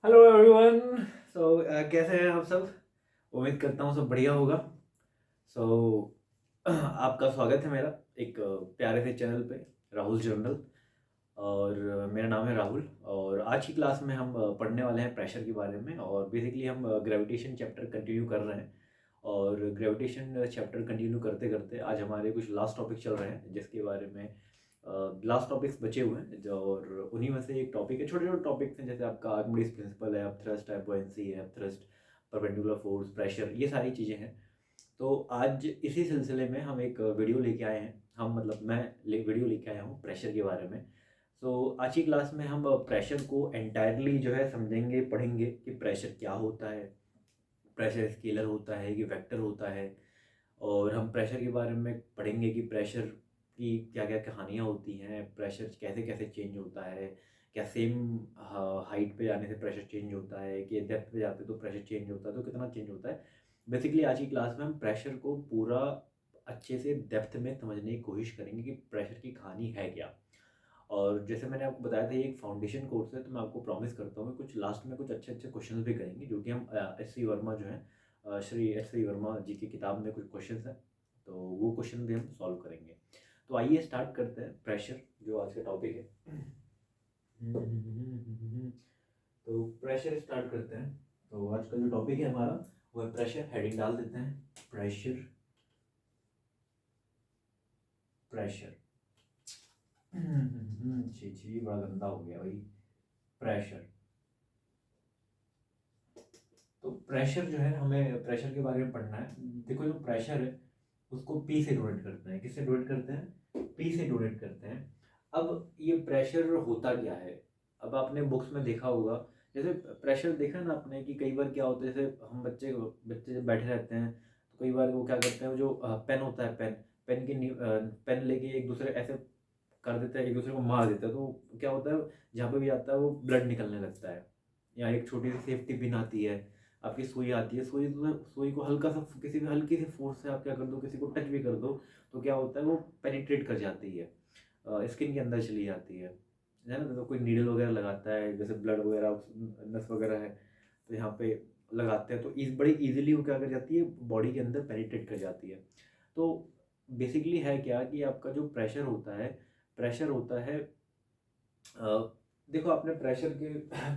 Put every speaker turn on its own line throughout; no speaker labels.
Hello everyone. सो कैसे हैं आप सब। उम्मीद करता हूँ सब बढ़िया होगा। सो आपका स्वागत है मेरा एक प्यारे से चैनल पे, राहुल जर्नल। और मेरा नाम है राहुल और आज की क्लास में हम पढ़ने वाले हैं प्रेशर के बारे में। और बेसिकली हम ग्रेविटेशन चैप्टर कंटिन्यू कर रहे हैं। और ग्रेविटेशन चैप्टर कंटिन्यू करते करते आज हमारे कुछ लास्ट टॉपिक चल रहे हैं जिसके बारे में लास्ट टॉपिक्स बचे हुए हैं जो, और उन्हीं में से एक टॉपिक है, छोटे छोटे टॉपिक्स हैं जैसे आपका आर्किमिडीज प्रिंसिपल है, अब थ्रस्ट है, बुओयेंसी है, थ्रस्ट, परपेंडिकुलर फोर्स, प्रेशर, ये सारी चीज़ें हैं। तो आज इसी सिलसिले में हम एक वीडियो लेके आए हैं। हम मतलब वीडियो लेके आया हूँ प्रेशर के बारे में। आज की क्लास में हम प्रेशर को एंटायरली जो है समझेंगे, पढ़ेंगे कि प्रेशर क्या होता है, प्रेशर स्केलर होता है कि वेक्टर होता है। और हम प्रेशर के बारे में पढ़ेंगे कि प्रेशर की क्या क्या कहानियाँ होती हैं, प्रेशर कैसे कैसे चेंज होता है, क्या सेम हाइट पे जाने से प्रेशर चेंज होता है, कि डेप्थ पे जाते तो प्रेशर चेंज होता है, तो कितना चेंज होता है। बेसिकली आज की क्लास में हम प्रेशर को पूरा अच्छे से डेप्थ में समझने की कोशिश करेंगे कि प्रेशर की कहानी है क्या। और जैसे मैंने आपको बताया था ये एक फाउंडेशन कोर्स है, तो मैं आपको प्रॉमिस करता हूँ कि कुछ लास्ट में कुछ अच्छे अच्छे क्वेश्चंस भी करेंगे जो कि हम एस सी वर्मा जो है, श्री एस सी वर्मा जी की किताब में कुछ क्वेश्चंस हैं, तो वो क्वेश्चन भी हम सॉल्व करेंगे। तो आइए स्टार्ट करते हैं प्रेशर जो आज का टॉपिक है। तो प्रेशर स्टार्ट करते हैं। तो आज का जो टॉपिक है हमारा वो है प्रेशर। हेडिंग डाल देते हैं, प्रेशर। प्रेशर छी छी बड़ा गंदा हो गया भाई। प्रेशर। तो प्रेशर जो है, हमें प्रेशर के बारे में पढ़ना है। देखो जो प्रेशर है उसको पी से डोनेट करते हैं। किससे डोनेट करते हैं? पी से डोनेट करते हैं। अब ये प्रेशर होता क्या है? अब आपने बुक्स में देखा होगा, जैसे प्रेशर देखा ना आपने कि कई बार क्या होता है, जैसे हम बच्चे बच्चे जब बैठे रहते हैं तो कई बार वो क्या करते हैं, वो जो पेन होता है, पेन पेन की पेन लेके एक दूसरे ऐसे कर देते हैं, एक दूसरे को मार देते हैं, तो क्या होता है जहाँ पे भी आता है वो ब्लड निकलने लगता है। या एक छोटी सी सेफ्टी पिन आती है, आपकी सुई आती है, सुई को हल्का सा किसी भी हल्की सी फोर्स से आप क्या कर दो, किसी को टच भी कर दो, तो क्या होता है वो पेनिट्रेट कर जाती है, स्किन के अंदर चली जाती है ना। तो कोई नीडल वगैरह लगाता है, जैसे ब्लड वगैरह नस वगैरह है तो यहाँ पे लगाते हैं, तो इस बड़ी इजीली वो क्या कर जाती है, बॉडी के अंदर पेनिट्रेट कर जाती है। तो बेसिकली है क्या कि आपका जो प्रेशर होता है, प्रेशर होता है देखो आपने प्रेशर के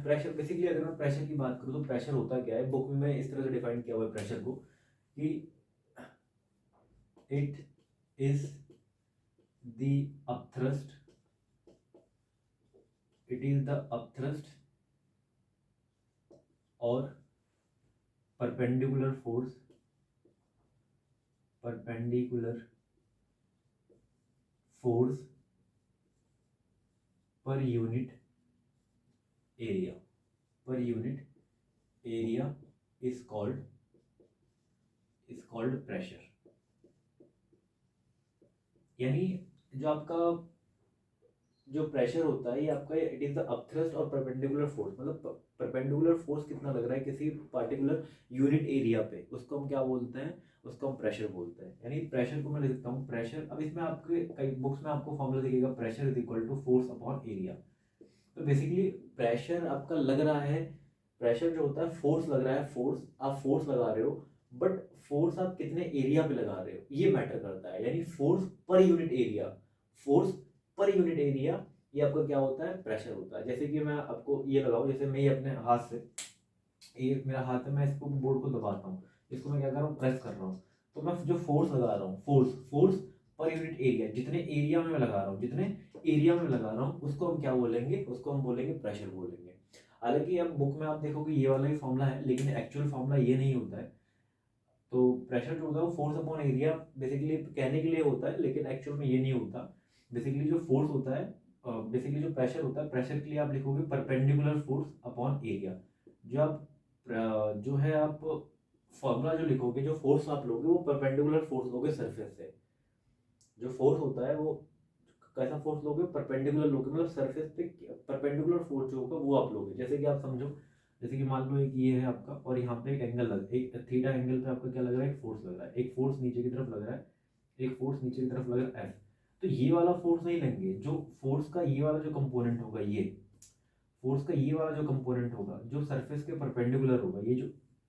प्रेशर बेसिकली अगर मैं प्रेशर की बात करूँ तो प्रेशर होता क्या है, बुक में इस तरह से डिफाइन किया हुआ है प्रेशर को कि it is the upthrust, it is the upthrust और perpendicular force, perpendicular force per unit area, per unit area is called pressure. यानी जो आपका जो प्रेशर होता है ये आपका इट इज द अपथ्रस्ट और परपेंडिकुलर फोर्स, मतलब परपेंडिकुलर फोर्स कितना लग रहा है किसी पार्टिकुलर यूनिट एरिया पे, उसको हम क्या बोलते हैं, उसको हम प्रेशर बोलते हैं। यानी प्रेशर को मैं लिखता हूँ प्रेशर। अब इसमें आपके कई बुक्स में आपको फॉर्मूला दिखेगा, pressure is equal to force upon area. तो बेसिकली प्रेशर आपका लग रहा है, प्रेशर जो होता है फोर्स लग रहा है, फोर्स आप फोर्स लगा रहे हो, बट फोर्स आप कितने एरिया पे लगा रहे हो ये मैटर करता है। यानी force per unit area, force per unit area, ये आपका क्या होता है, प्रेशर होता है। जैसे कि मैं आपको ये लगाऊं, जैसे मैं ये अपने हाथ से, ये मेरा हाथ है, मैं इसको बोर्ड को दबाता हूँ, इसको मैं क्या कर रहा हूँ, प्रेस कर रहा हूँ, तो मैं जो फोर्स लगा रहा हूँ, force force per unit area, जितने एरिया में मैं लगा रहा हूँ, जितने एरिया में लगा रहा हूँ उसको हम क्या बोलेंगे, उसको हम बोलेंगे प्रेशर बोलेंगे। हालांकि अब बुक में आप देखोगे ये वाला ही फॉर्मूला है, लेकिन एक्चुअल फॉर्मूला ये नहीं होता है। तो प्रेशर जो होता है वो फोर्स अपॉन एरिया बेसिकली कहने के लिए होता है, लेकिन एक्चुअल में ये नहीं होता। बेसिकली जो फोर्स होता है, बेसिकली जो प्रेशर होता है, प्रेशर के लिए आप लिखोगे परपेंडिकुलर फोर्स अपॉन एरिया। जो आप जो है आप फॉर्मूला जो लिखोगे, जो फोर्स आप लोगे वो परपेंडिकुलर फोर्स लोगे सरफेस से। जो फोर्स होता है वो कैसा फोर्स लोगे, परपेंडिकुलर लोगे, मतलब सरफेस पे परपेंडिकुलर फोर्स जो होगा वो आप लोगे। जैसे कि आप समझो, जैसे कि मान लो एक ये है आपका और यहाँ पे एक एंगल लग, एक थीटा एंगल पे आपका क्या लग रहा है, एक फोर्स लग रहा है, एक फोर्स नीचे की तरफ लग रहा है, एक फोर्स नीचे की तरफ लग रहा है एफ। तो ये वाला फोर्स नहीं लेंगे, जो फोर्स का ये वाला जो कंपोनेंट होगा, ये फोर्स का ये वाला जो कंपोनेंट होगा जो सरफेस के परपेंडिकुलर होगा, ये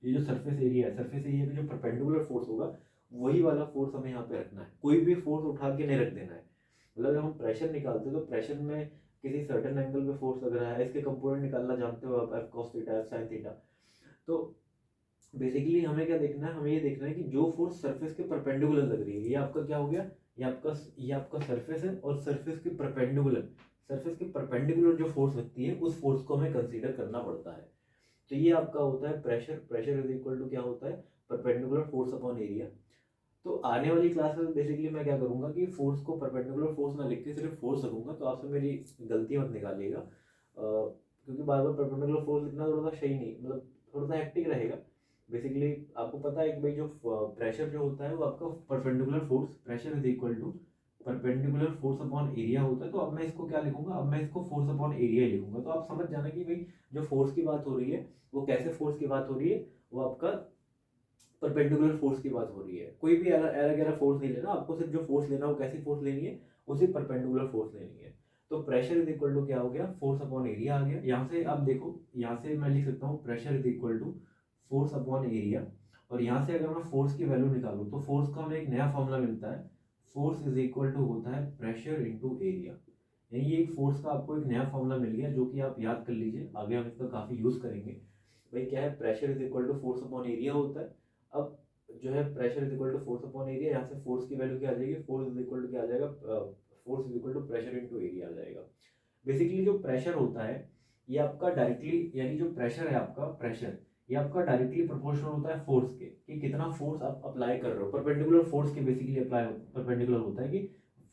जो सरफेस एरिया है, सरफेस एरिया पे जो परपेंडिकुलर फोर्स होगा वही वाला फोर्स हमें यहाँ पे रखना है, कोई भी फोर्स उठा के नहीं रख देना है। मतलब जब हम प्रेशर निकालते हैं तो प्रेशर में किसी सर्टेन एंगल पे फोर्स लग रहा है, इसके कंपोनेंट निकालना जानते हो आप, F cos theta, F sine theta. तो बेसिकली हमें क्या देखना है, हमें ये देखना है कि जो फोर्स सरफेस के परपेंडिकुलर लग रही है, ये आपका क्या हो गया, ये आपका सरफेस है, और सरफेस के परपेंडिकुलर जो फोर्स लगती है उस फोर्स को हमें कंसीडर करना पड़ता है। तो ये आपका होता है pressure. Pressure is equal to क्या होता है, परपेंडिकुलर फोर्स अपॉन एरिया। तो आने वाली क्लास में बेसिकली मैं क्या करूंगा कि फोर्स को परपेंडिकुलर फोर्स ना लिख के सिर्फ फोर्स रखूंगा, तो आपसे मेरी गलती मत निकालिएगा, क्योंकि बार बार परपेंडिकुलर फोर्स लिखना थोड़ा सा सही नहीं, मतलब थोड़ा सा हेक्टिक रहेगा। बेसिकली आपको पता है कि भाई जो प्रेशर जो होता है वो आपका perpendicular force, pressure is equal to perpendicular force upon area होता है। तो अब मैं इसको क्या लिखूंगा, अब मैं इसको फोर्स अपॉन एरिया लिखूंगा। तो आप समझ जाना कि भाई जो फोर्स की बात हो रही है वो कैसे फोर्स की बात हो रही है, वो आपका परपेंडिकुलर फोर्स की बात हो रही है। कोई भी अलग अलग फोर्स नहीं लेना आपको, सिर्फ जो फोर्स लेना है वो कैसी फोर्स लेनी है, उसी परपेंडिकुलर फोर्स लेनी है। तो प्रेशर इज इक्वल टू क्या हो गया, फोर्स अपॉन एरिया आ गया। यहाँ से आप देखो, यहाँ से मैं लिख सकता हूँ pressure is equal to force upon area, और यहाँ से अगर मैं फोर्स की वैल्यू निकालूँ तो फोर्स का हमें एक नया फॉर्मूला मिलता है, फोर्स इज इक्वल टू होता है प्रेशर इंटू एरिया। यानी ये एक फोर्स का आपको एक नया फॉर्मूला मिल गया, जो कि आप याद कर लीजिए, आगे हम इसका काफ़ी यूज़ करेंगे। भाई क्या है, pressure is equal to force upon area होता है। अब जो है pressure is equal to force upon area, यहाँ से फोर्स की वैल्यू क्या आ जाएगी, फोर्स इज इक्वल टू क्या आ जाएगा, force is equal to pressure into area आ जाएगा। बेसिकली जो प्रेशर होता है ये आपका डायरेक्टली, यानी जो प्रेशर है आपका, प्रेशर ये आपका डायरेक्टली प्रोपोर्शनल होता है फोर्स के, कि कितना फोर्स आप अप्लाई कर रहे हो। परपेंडिकुलर फोर्स के बेसिकली अप्लाई परपेंडिकुलर होता है कि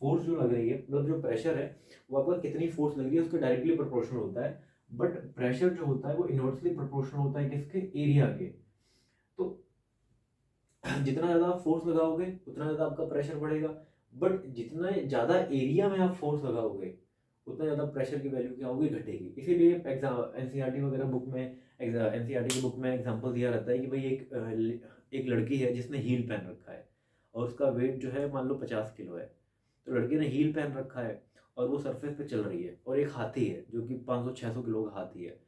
फोर्स जो लग रही है, मतलब जो प्रेशर है वो आपका कितनी फोर्स लग रही है उसके डायरेक्टली प्रोपोर्शनल होता है। बट प्रेशर जो होता है वो इनवर्सली प्रोपोर्शनल होता है किसके, एरिया के। तो जितना ज़्यादा फोर्स लगाओगे उतना ज़्यादा आपका प्रेशर बढ़ेगा, बट जितना ज़्यादा एरिया में आप फोर्स लगाओगे उतना ज़्यादा प्रेशर की वैल्यू क्या होगी, घटेगी। इसीलिए एग्जाम एनसीईआरटी वगैरह बुक में, एनसीईआरटी की बुक में एग्जांपल दिया रहता है कि भाई एक लड़की है जिसने हील पहन रखा है, और उसका वेट जो है मान लो 50 किलो है। तो लड़की ने हील पहन रखा है और वो सरफेस पे चल रही है, और एक हाथी है जो कि 500-600 किलो का हाथी है।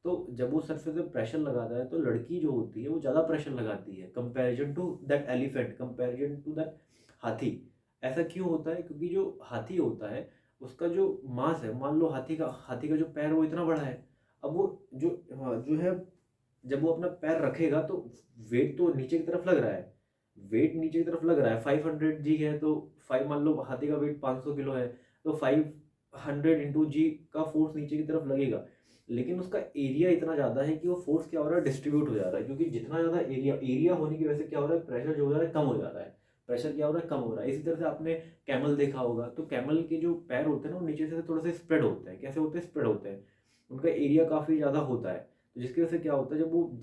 तो जब वो सरफेस पे प्रेशर लगाता है तो लड़की जो होती है वो ज़्यादा प्रेशर लगाती है comparison to that elephant, comparison to that हाथी। ऐसा क्यों होता है, क्योंकि जो हाथी होता है उसका जो मास है, मान लो हाथी का जो पैर वो इतना बड़ा है। अब वो जो जो है, जब वो अपना पैर रखेगा तो वेट तो नीचे की तरफ लग रहा है, वेट नीचे की तरफ लग रहा है। 500 जी है तो फाइव, मान लो हाथी का वेट 500 किलो है, तो 500 इंटू जी का फोर्स नीचे की तरफ लगेगा। लेकिन उसका एरिया इतना ज़्यादा है कि वो फोर्स क्या हो रहा है, डिस्ट्रीब्यूट हो जा रहा है, क्योंकि जितना ज़्यादा एरिया होने की वजह से क्या हो रहा है, प्रेशर जो हो रहा है कम हो जा रहा है। प्रेशर क्या हो रहा है, कम हो रहा है। इसी तरह से आपने कैमल देखा होगा, तो कैमल के जो पैर होते हैं ना वो नीचे से थोड़ा सा स्प्रेड होते हैं। कैसे होते हैं, स्प्रेड होते हैं, उनका एरिया काफ़ी ज़्यादा होता है। तो जिसकी वजह से क्या होता है, जब वो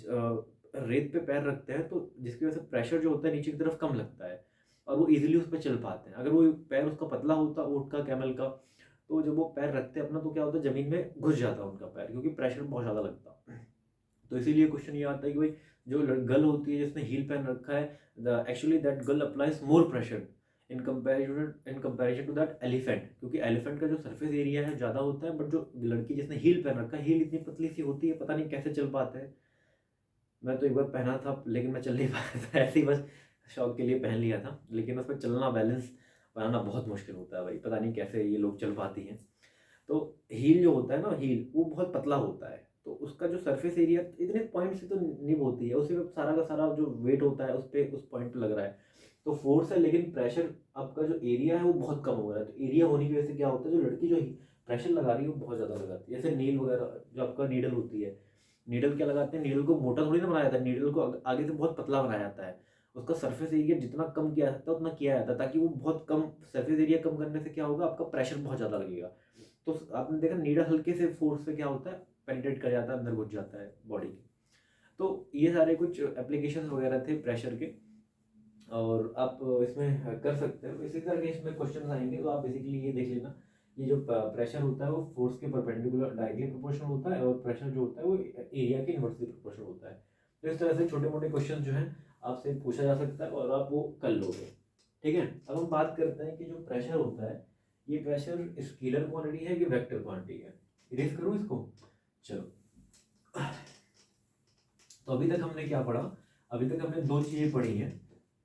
रेत पे पैर रखते हैं तो जिसकी वजह से प्रेशर जो होता है नीचे की तरफ कम लगता है, और वो इजीली उस पर चल पाते हैं। अगर वो पैर उसका पतला होता ऊँट का, कैमल का, तो जब वो पैर रखते हैं अपना तो क्या होता है, ज़मीन में घुस जाता है उनका पैर, क्योंकि प्रेशर बहुत ज़्यादा लगता है। तो इसीलिए क्वेश्चन ये आता है कि भाई जो गर्ल होती है जिसने हील पहन रखा है, the actually that girl applies more pressure in comparison to that elephant, क्योंकि एलिफेंट का जो सरफेस एरिया है ज़्यादा होता है, बट जो लड़की जिसने हील पहन रखा है, हील इतनी पतली सी होती है, पता नहीं कैसे चल पाते हैं। मैं तो एक बार पहना था लेकिन मैं चल नहीं पाया था, ऐसे ही बस शौक के लिए पहन लिया था, लेकिन उसमें चलना, बैलेंस बनाना बहुत मुश्किल होता है भाई, पता नहीं कैसे ये लोग चल पाती हैं। तो हील जो होता है ना, हील वो बहुत पतला होता है, तो उसका जो सरफेस एरिया इतने पॉइंट से तो निब होती है, उसी में सारा का सारा जो वेट होता है उस पे, उस पॉइंट पे लग रहा है। तो फोर्स है, लेकिन प्रेशर, आपका जो एरिया है वो बहुत कम हो रहा है। तो एरिया होने की वजह से क्या होता है, जो लड़की जो प्रेशर लगा रही है वो बहुत ज़्यादा लगाती है। जैसे नील वगैरह, जो आपका नीडल होती है, नीडल क्या लगाते हैं, नीडल को मोटा थोड़ी ना बनाया जाता है, नीडल को आगे से बहुत पतला बनाया जाता है। उसका सरफेस एरिया जितना कम किया जाता है उतना किया जाता है, ताकि वो बहुत कम, सरफेस एरिया कम करने से क्या होगा, आपका प्रेशर बहुत ज़्यादा लगेगा। तो आपने देखा नीडल हल्के से फोर्स से क्या होता है, पेनिट्रेट कर जाता है, अंदर घुस जाता है बॉडी के। तो ये सारे कुछ एप्लीकेशन वगैरह थे प्रेशर के, और आप इसमें कर सकते हो। इसी तरह के इसमें क्वेश्चन आएंगे, तो आप बेसिकली ये देख लेना, ये जो प्रेशर होता है वो फोर्स के परपेंडिकुलर डायरेक्टली प्रोपोर्शनल होता है, और प्रेशर जो होता है वो एरिया के इनवर्सली प्रोपोर्शनल होता है। तो इस तरह से छोटे मोटे क्वेश्चन जो हैं आपसे पूछा जा सकता है, और आप वो कर लोगे। ठीक है, अब हम बात करते हैं कि जो प्रेशर होता है, ये प्रेशर स्केलर क्वांटिटी है कि वेक्टर क्वांटिटी है। इरेज करूँ इसको, चलो, तो अभी तक हमने क्या पढ़ा? अभी तक हमने दो चीजें पढ़ी हैं।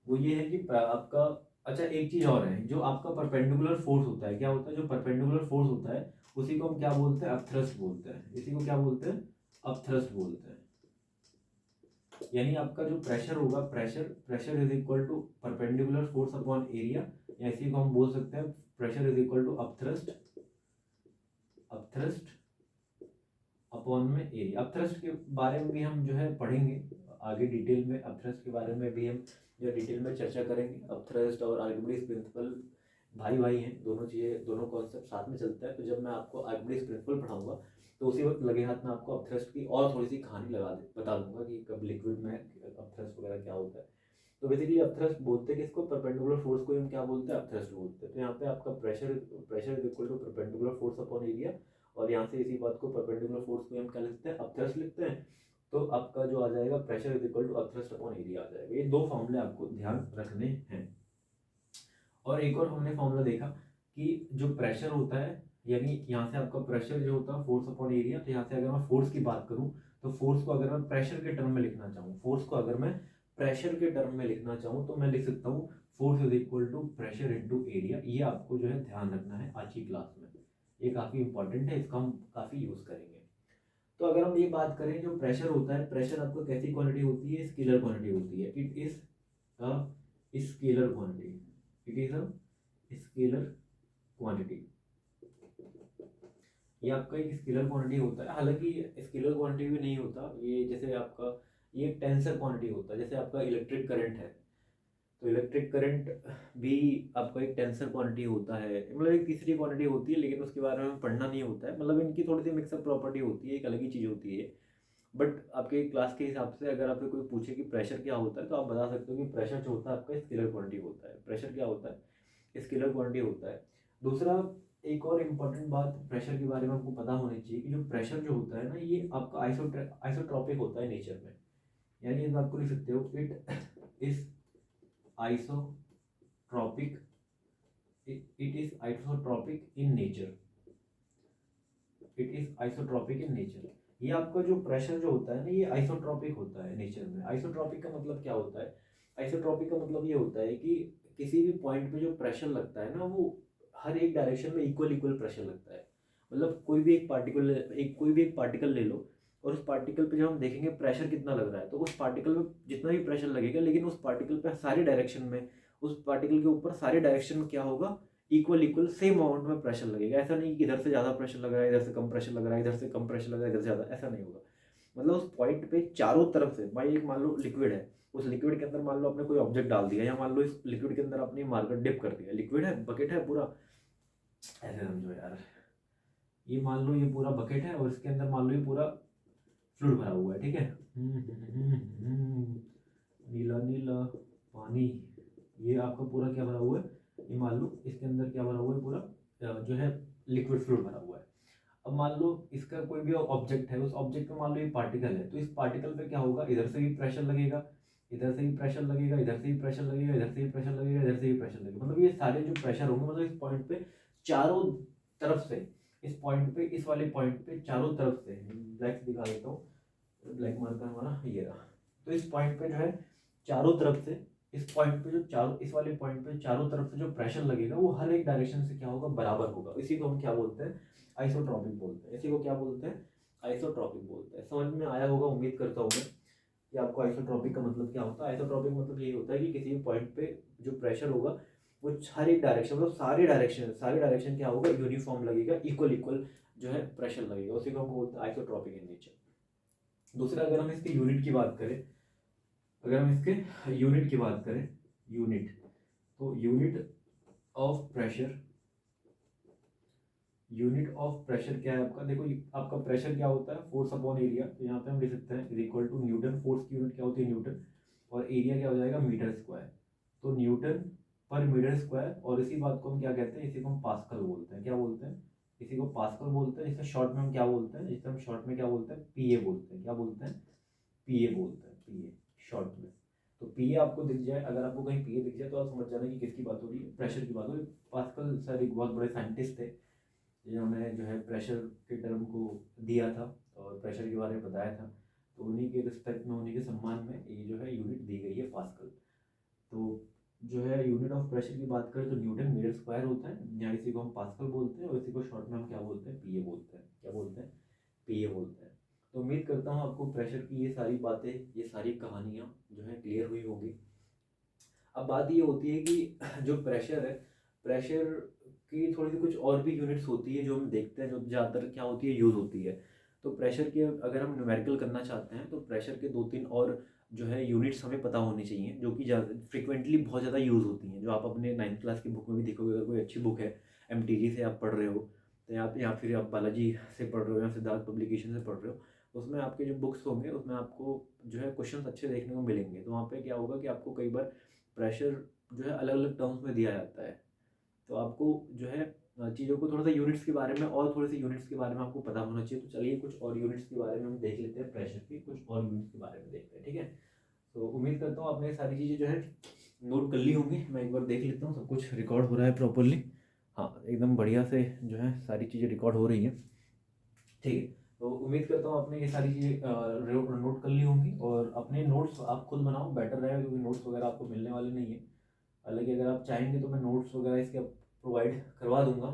वो ये है कि आपका, अच्छा एक चीज और है, जो आपका परपेंडिकुलर फोर्स होता है, क्या होता है, जो परपेंडिकुलर फोर्स होता है उसी को हम क्या बोलते हैं? अपथ्रस्ट बोलते हैं। इसी को क्या बोलते हैं? अपथ्रस्ट बोलते हैं। यानी आपका जो प्रेशर होगा, pressure is equal to perpendicular force upon area, या इसी को हम बोल सकते हैं pressure is equal to upthrust upon में एरिया। अपथ्रस्ट के बारे में भी हम जो है पढ़ेंगे आगे डिटेल में। अपथ्रस्ट के बारे में भी हम जो डिटेल में चर्चा करेंगे। अपथ्रस्ट और आर्किमिडीज प्रिंसिपल भाई भाई हैं, दोनों चीज़ें, दोनों कॉन्सेप्ट साथ में चलता है। तो जब मैं आपको आर्किमिडीज प्रिंसिपल पढ़ाऊंगा तो उसी वक्त लगे हाथ में आपको अपथ्रस्ट की और थोड़ी सी कहानी बता दूंगा कि कब लिक्विड में अपथ्रस्ट वगैरह क्या होता है। तो बेसिकली अपथ्रस्ट बोलते हैं कि इसको, परपेंडिकुलर फोर्स को हम क्या बोलते हैं? अपथ्रस्ट बोलते हैं। तो यहाँ पे आपका pressure is equal to perpendicular force upon area, और यहाँ से इसी बात को, परपेंडिकुलर फोर्स को हम क्या लिखते हैं? अपथ्रस्ट लिखते हैं। तो आपका जो आ जाएगा pressure is equal to upthrust upon area आ जाएगा। ये दो फॉर्मूले आपको ध्यान रखने हैं। और एक और हमने फॉर्मूला देखा कि जो प्रेशर होता है, यानी यहाँ से आपका प्रेशर जो होता है फोर्स अपॉन एरिया, तो यहाँ से अगर मैं फोर्स की बात करूँ तो फोर्स को अगर मैं प्रेशर के टर्म में लिखना चाहूँ, फोर्स को अगर मैं प्रेशर के टर्म में लिखना चाहूँ तो मैं लिख सकता हूँ force is equal to pressure into area. ये आपको जो है ध्यान रखना है आज की क्लास में, ये काफ़ी इंपॉर्टेंट है, इसका हम काफ़ी यूज़ करेंगे। तो अगर हम ये बात करें, जो प्रेशर होता है, प्रेशर आपको कैसी क्वांटिटी होती है? स्केलर क्वांटिटी होती है। It is a scalar quantity, it is a scalar quantity. ये आपका एक स्केलर क्वांटिटी होता है। हालांकि स्केलर क्वांटिटी भी नहीं होता ये, जैसे आपका ये एक टेंसर क्वांटिटी होता है। जैसे आपका इलेक्ट्रिक करंट है, तो इलेक्ट्रिक करंट भी आपका एक टेंसर क्वांटिटी होता है, मतलब एक तीसरी क्वांटिटी होती है, लेकिन उसके बारे में पढ़ना नहीं होता है। मतलब इनकी थोड़ी सी मिक्सअप प्रॉपर्टी होती है, एक अलग ही चीज़ होती है। बट आपके क्लास के हिसाब से अगर आपसे कोई पूछे कि प्रेशर क्या होता है, तो आप बता सकते हो कि प्रेशर जो होता है आपका स्केलर क्वांटिटी होता है। प्रेशर क्या होता है? स्केलर क्वांटिटी होता है। दूसरा, एक और इम्पॉर्टेंट बात प्रेशर के बारे में आपको पता होनी चाहिए कि जो प्रेशर जो होता है ना, ये आपका आइसोट्रॉपिक होता है नेचर में। यानी इस बात को लिख सकते हो, it is isotropic, it is isotropic in nature, it is isotropic in nature. ये आपका जो प्रेशर जो होता है ना, ये आइसोट्रॉपिक होता है नेचर में। आइसोट्रॉपिक का मतलब क्या होता है? आइसोट्रॉपिक का मतलब ये होता है कि किसी भी पॉइंट पे जो प्रेशर लगता है ना, वो हर एक डायरेक्शन में इक्वल इक्वल प्रेशर लगता है। मतलब कोई भी एक पार्टिकल ले लो, और उस पार्टिकल पे जब हम देखेंगे प्रेशर कितना लग रहा है, तो उस पार्टिकल में जितना भी प्रेशर लगेगा, लेकिन उस पार्टिकल पे सारी डायरेक्शन में, उस पार्टिकल के ऊपर सारे डायरेक्शन में क्या होगा? इक्वल इक्वल सेम अमाउंट में प्रेशर लगेगा। ऐसा नहीं कि इधर से ज़्यादा प्रेशर लग रहा है, इधर से कम प्रेशर लग रहा है, इधर से कम प्रेशर लग रहा है, इधर से ज़्यादा, ऐसा नहीं होगा। मतलब उस पॉइंट पे चारों तरफ से, भाई एक मान लो लिक्विड है, उस लिक्विड के अंदर मान लो आपने कोई ऑब्जेक्ट डाल दिया, या मान लो इस लिक्विड के अंदर आपने मार्कर डिप कर दिया, लिक्विड है, बकेट है पूरा, ऐसे समझो यार, ये मान लो ये पूरा बकेट है और इसके अंदर मान लो ये पूरा फ्लूइड भरा हुआ है, ठीक है, नीला नीला पानी, ये आपका पूरा क्या भरा हुआ है? ये मान लो इसके अंदर क्या भरा हुआ है? पूरा जो है लिक्विड फ्लूइड भरा हुआ है। अब मान लो इसका कोई भी ऑब्जेक्ट है, उस ऑब्जेक्ट में मान लो ये पार्टिकल है, तो इस पार्टिकल पे क्या होगा? इधर से भी प्रेशर लगेगा, इधर से भी प्रेशर लगेगा, इधर से भी प्रेशर लगेगा, इधर से भी प्रेशर लगेगा, इधर से भी प्रेशर लगेगा। मतलब ये सारे जो प्रेशर होंगे, मतलब इस पॉइंट पे चारों तरफ से, इस पॉइंट पे, इस वाले पॉइंट पे चारों तरफ से, ब्लैक दिखा देता हूँ, ब्लैक मार्कर हमारा ये रहा। तो इस पॉइंट पे जो है चारों तरफ से, इस पॉइंट पे जो चारों, इस वाले पॉइंट पे चारों तरफ से जो प्रेशर लगेगा, वो हर एक डायरेक्शन से क्या होगा? बराबर होगा। इसी को हम क्या बोलते हैं? आइसोट्रॉपिक बोलते हैं। इसी को क्या बोलते हैं? आइसोट्रॉपिक बोलते हैं। समझ में आया होगा, उम्मीद करता हूँ मैं कि आपको आइसोट्रॉपिक का मतलब क्या होता है। आइसोट्रॉपिक मतलब यही होता है कि किसी भी पॉइंट पे जो प्रेशर होगा, वो हर एक डायरेक्शन, मतलब सारे डायरेक्शन क्या होगा? यूनिफॉर्म लगेगा, इक्वल इक्वल जो है प्रेशर लगेगा। उसी को हम बोलते हैं आइसोट्रॉपिक इन नेचर। दूसरा, अगर हम इसके यूनिट की बात करें, अगर हम इसके यूनिट की बात करें, यूनिट, तो unit of pressure, unit of pressure क्या है आपका? देखो आपका प्रेशर क्या होता है? Force upon area. तो यहाँ पे हम लिख सकते हैं is equal to newton. Force की यूनिट क्या होती है? न्यूटन। और एरिया क्या हो जाएगा? Metre square. तो न्यूटन पर मीटर स्क्वायर। और इसी बात को हम क्या कहते हैं? इसी को हम पास्कल बोलते हैं। क्या बोलते हैं? इसी को पास्कल बोलते हैं। जिसे शॉर्ट में हम क्या बोलते हैं? जिसे हम शॉर्ट में क्या बोलते हैं? पीए बोलते हैं। क्या बोलते हैं? पीए बोलते हैं, पीए शॉर्ट में। तो पीए आपको दिख जाए, अगर आपको कहीं पीए दिख जाए तो आप समझ जाना कि किसकी बात हो रही है? प्रेशर की बात हो रही है। पास्कल सर एक बहुत बड़े साइंटिस्ट थे जिन्होंने जो है प्रेशर के टर्म को दिया था, और प्रेशर के बारे में बताया था। तो उन्हीं के रिस्पेक्ट में, उन्हीं के सम्मान में ये जो है यूनिट दी गई है पास्कल। तो जो है यूनिट ऑफ प्रेशर की बात करें तो न्यूटन मीटर स्क्वायर होता है, या इसी को हम पास्कल बोलते हैं, और इसी को शॉर्ट में हम क्या बोलते हैं, पीए बोलते हैं। क्या बोलते हैं? पीए बोलते हैं। तो उम्मीद करता हूँ आपको प्रेशर की ये सारी बातें, ये सारी कहानियाँ जो है क्लियर हुई होगी। अब बात ये होती है कि जो प्रेशर है, प्रेशर की थोड़ी सी कुछ और भी यूनिट्स होती है जो हम देखते हैं, जो ज़्यादातर क्या होती है, यूज़ होती है। तो प्रेशर की अगर हम न्यूमेरिकल करना चाहते हैं तो प्रेशर के 2-3 और जो है यूनिट्स हमें पता होनी चाहिए, जो कि ज़्यादा फ्रिक्वेंटली बहुत ज़्यादा यूज़ होती हैं, जो आप अपने 9th क्लास की बुक में भी देखोगे। अगर कोई अच्छी बुक है, एमटीजी से आप पढ़ रहे हो, तो आप या फिर आप बालाजी से पढ़ रहे हो, या सिद्धार्थ पब्लिकेशन से पढ़ रहे हो, उसमें आपके जो बुक्स होंगे उसमें आपको जो है क्वेश्चन अच्छे देखने को मिलेंगे। तो वहाँ पे क्या होगा कि आपको कई बार प्रेशर जो है अलग अलग टर्म्स में दिया जाता है। तो आपको जो है चीज़ों को थोड़ा सा यूनिट्स के बारे में, और थोड़े से यूनिट्स के बारे में आपको पता होना चाहिए। तो चलिए कुछ और यूनिट्स के बारे में हम देख लेते हैं, प्रेशर की कुछ और यूनिट्स के बारे में देखते हैं, ठीक है। तो उम्मीद करता हूँ आपने ये सारी चीज़ें जो है नोट कर ली होंगी। मैं एक बार देख लेता हूँ सब कुछ रिकॉर्ड हो रहा है प्रॉपरली। हाँ, एकदम बढ़िया से जो है सारी चीज़ें रिकॉर्ड हो रही हैं, ठीक है। तो उम्मीद करता हूँ आपने ये सारी चीज़ें नोट कर ली होंगी, और अपने नोट्स आप खुद बनाओ, बेटर रहेगा, क्योंकि नोट्स वगैरह आपको मिलने वाले नहीं है। हालांकि अगर आप चाहेंगे तो मैं नोट्स वगैरह इसके प्रोवाइड करवा दूंगा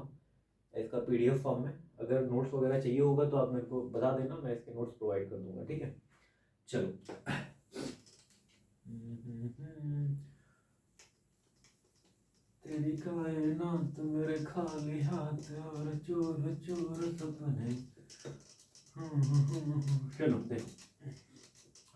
इसका पीडीएफ फॉर्म में। अगर नोट्स वगैरह चाहिए होगा तो आप मेरे को बता देना, मैं इसके नोट्स प्रोवाइड कर दूंगा, ठीक है। चलो। तेरी कायनात मेरे खाली हाथ और चोर चोर सपने। चलो देखो,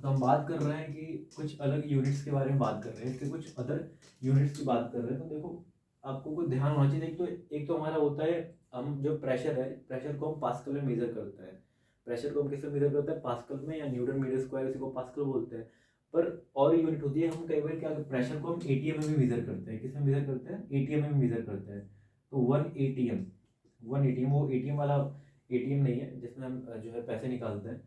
तो हम बात कर रहे हैं कि कुछ अलग यूनिट्स के बारे में बात कर रहे हैं, इसके कुछ अदर यूनिट्स की बात कर रहे हैं। तो देखो, आपको कुछ ध्यान होना चाहिए। एक तो हमारा होता है, हम जो प्रेशर है, प्रेशर को हम पास्कल में मेजर करते हैं। प्रेशर को हम किससे मेजर करते हैं? पास्कल में, या न्यूटन मीटर स्क्वायर, इसी को पास्कल बोलते हैं। पर और यूनिट होती है, हम कई बार क्या, प्रेशर को हम एटीएम में भी मेजर करते हैं। किसमें मेजर करते हैं? एटीएम में भी मेजर करते हैं। तो 1 एटीएम, 1 एटीएम, वो एटीएम वाला एटीएम नहीं है जिसमें हम जो है पैसे निकालते हैं।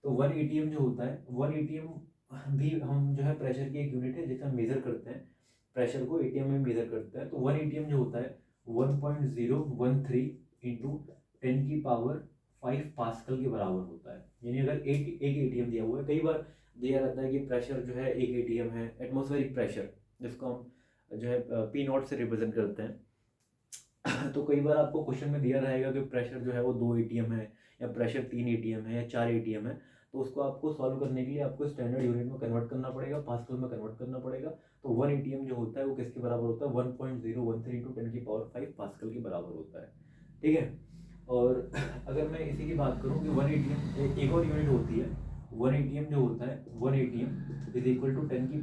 तो 1 एटीएम जो होता है, 1 एटीएम भी हम जो है प्रेशर की एक यूनिट है जिसे हम मेजर करते हैं। प्रेशर को एटीएम में मेजर करते हैं। तो 1 एटीएम जो होता है 1.013 इंटू 10⁵ पास्कल के बराबर होता है। यानी अगर एक एटीएम दिया हुआ है, कई बार दिया रहता है कि प्रेशर जो है 1 एटीएम है, एटमॉस्फेरिक प्रेशर, जिसको हम जो है P0 से रिप्रेजेंट करते हैं। तो कई बार आपको क्वेश्चन में दिया रहेगा कि प्रेशर जो है वो 2 एटीएम है, या प्रेशर 3 एटीएम है, या 4 एटीएम है। तो उसको आपको सॉल्व करने के लिए आपको स्टैंडर्ड यूनिट में कन्वर्ट करना पड़ेगा, पास्कल में कन्वर्ट करना पड़ेगा। तो 1 एटीएम जो होता है वो किसके बराबर होता है? 1.013 इंटू 10⁵ पास्कल के बराबर होता है, ठीक है। और अगर मैं इसी की बात करूँ कि 1 एटीएम एक और यूनिट होती है। 1 एटीएम जो होता है, 1 ATM is equal to 10⁵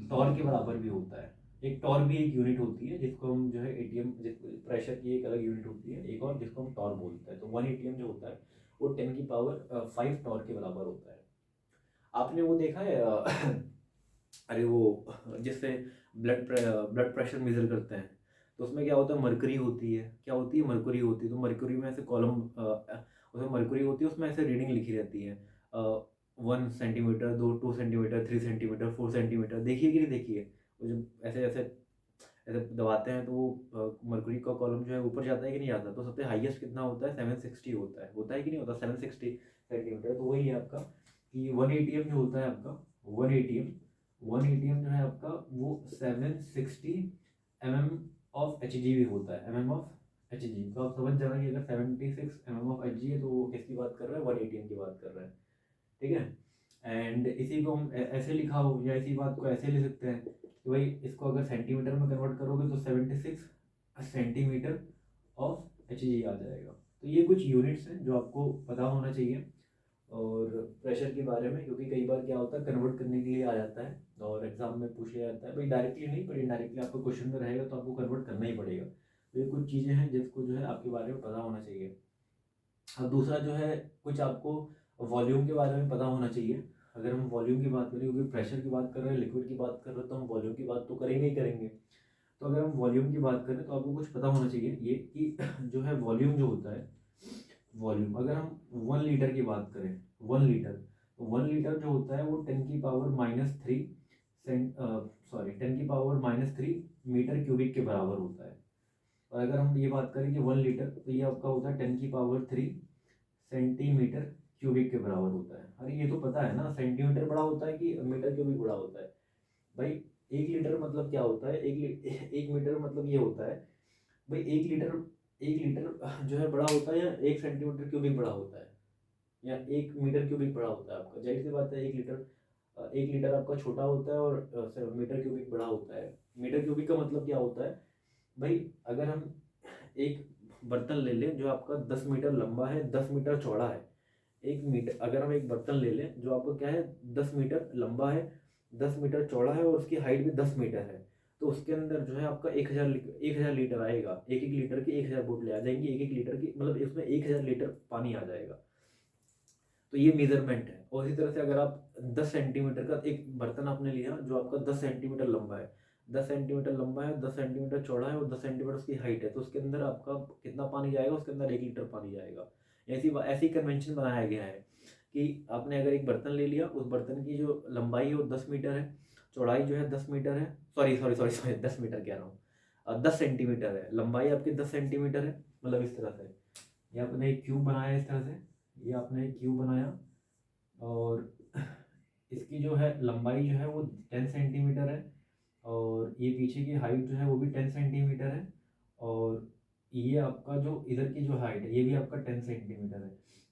torr के बराबर भी होता है। एक टॉर भी एक यूनिट होती है, जिसको हम जो है एटीएम, प्रेशर की एक अलग यूनिट होती है एक और, जिसको हम टॉर बोलते हैं। तो 1 एटीएम जो होता है वो 10⁵ टॉर के बराबर होता है। आपने वो देखा है अरे वो जिससे ब्लड प्रेशर मेजर करते हैं, तो उसमें क्या होता है? मरकरी होती है। क्या होती है? मरकरी होती है। तो मरकरी में ऐसे कॉलम, उसमें मरकरी होती है, उसमें ऐसे रीडिंग लिखी रहती है, 1 सेंटीमीटर, 2 सेंटीमीटर, 3 सेंटीमीटर, 4 सेंटीमीटर। देखिए कि नहीं देखिए? वो जब ऐसे ऐसे ऐसे दबाते हैं तो वो मरकरी का कॉलम जो है ऊपर जाता है कि नहीं जाता? तो सबसे हाईएस्ट कितना होता है? 760 होता है कि नहीं होता? 760 सेंटीमीटर। तो वही है आपका कि 1 एटीएम जो होता है आपका, 1 एटीएम जो है आपका वो 760 ऑफ एच जी भी होता है, ऑफ एच जी। तो आप समझ जाना कि अगर 76 ऑफ एच जी है तो वो किसकी बात कर रहा है? 1 एटीएम की बात कर रहा है, ठीक है। एंड इसी को हम ऐसे लिखा हो, या इसी बात को ऐसे लिख सकते हैं कि भाई इसको अगर सेंटीमीटर में कन्वर्ट करोगे तो 76 सेंटीमीटर ऑफ एच जी आ जाएगा। तो ये कुछ यूनिट्स हैं जो आपको पता होना चाहिए और प्रेशर के बारे में, क्योंकि कई बार क्या होता है, कन्वर्ट करने के लिए आ जाता है और एग्जाम में पूछ लिया जाता है। भाई डायरेक्टली नहीं, पर इनडायरेक्टली आपको क्वेश्चन में रहेगा तो आपको कन्वर्ट करना ही पड़ेगा। तो ये कुछ चीज़ें हैं जिसको जो है आपके बारे में पता होना चाहिए। अब दूसरा जो है, कुछ आपको वॉल्यूम के बारे में पता होना चाहिए। अगर हम वॉल्यूम की बात करें, क्योंकि प्रेशर की बात कर रहे हैं, लिक्विड की बात कर रहे हैं, तो हम वॉल्यूम की बात तो करेंगे ही करेंगे। तो अगर हम वॉल्यूम की बात करें तो आपको कुछ पता होना चाहिए ये कि जो है वॉल्यूम जो होता है, वॉल्यूम अगर हम 1 लीटर की बात करें, 1 लीटर, तो 1 लीटर जो होता है वो 10⁻³ सॉरी 10⁻³ मीटर क्यूबिक के बराबर होता है। और अगर हम ये बात करें कि 1 लीटर, तो ये आपका होता है 10⁻³ सेंटीमीटर क्यूबिक के बराबर होता है। अरे ये तो पता है ना, सेंटीमीटर बड़ा होता है कि मीटर क्यूबिक बड़ा होता है भाई। 1 लीटर मतलब क्या होता है, 1 मीटर मतलब ये होता है भाई, 1 लीटर जो है बड़ा होता है या 1 सेंटीमीटर क्यूबिक बड़ा होता है या 1 मीटर क्यूबिक बड़ा होता है आपका। जाहिर सी बात है 1 लीटर आपका छोटा होता है और मीटर क्यूबिक बड़ा होता है। मीटर क्यूबिक का मतलब क्या होता है भाई, अगर हम एक बर्तन ले लें जो आपका 10 मीटर लंबा है, 10 मीटर चौड़ा है। 1 मीटर अगर हम एक बर्तन ले लें जो आपका क्या है 10 मीटर लंबा है, 10 मीटर चौड़ा है और उसकी हाइट भी 10 मीटर है, तो उसके अंदर जो है आपका 1,000 लीटर आएगा। एक एक लीटर की 1,000 बोतलें आ जाएंगी, एक एक लीटर की, मतलब इसमें 1,000 लीटर पानी आ जाएगा। तो ये मेजरमेंट है। और इसी तरह से अगर आप 10 सेंटीमीटर का एक बर्तन आपने लिया जो आपका 10 सेंटीमीटर लंबा है, 10 सेंटीमीटर लंबा है, 10 सेंटीमीटर चौड़ा है और 10 सेंटीमीटर उसकी हाइट है, तो उसके अंदर आपका कितना पानी जाएगा, उसके अंदर 1 लीटर पानी जाएगा। ऐसी ऐसी कन्वेंशन बनाया गया है कि आपने अगर एक बर्तन ले लिया, उस बर्तन की जो लंबाई है वो 10 मीटर है, चौड़ाई जो है 10 मीटर है, sorry sorry sorry sorry 10 metre कह रहा हूँ, 10 सेंटीमीटर है, लंबाई आपकी 10 सेंटीमीटर है। मतलब इस तरह से ये आपने एक क्यूब बनाया, इस तरह से ये आपने एक क्यूब बनाया और इसकी जो है लंबाई जो है वो 10 सेंटीमीटर है और ये पीछे की हाइट जो है वो भी 10 सेंटीमीटर है और ये आपका जो इधर की जो हाइट है ये भी आपका 10 सेंटीमीटर है।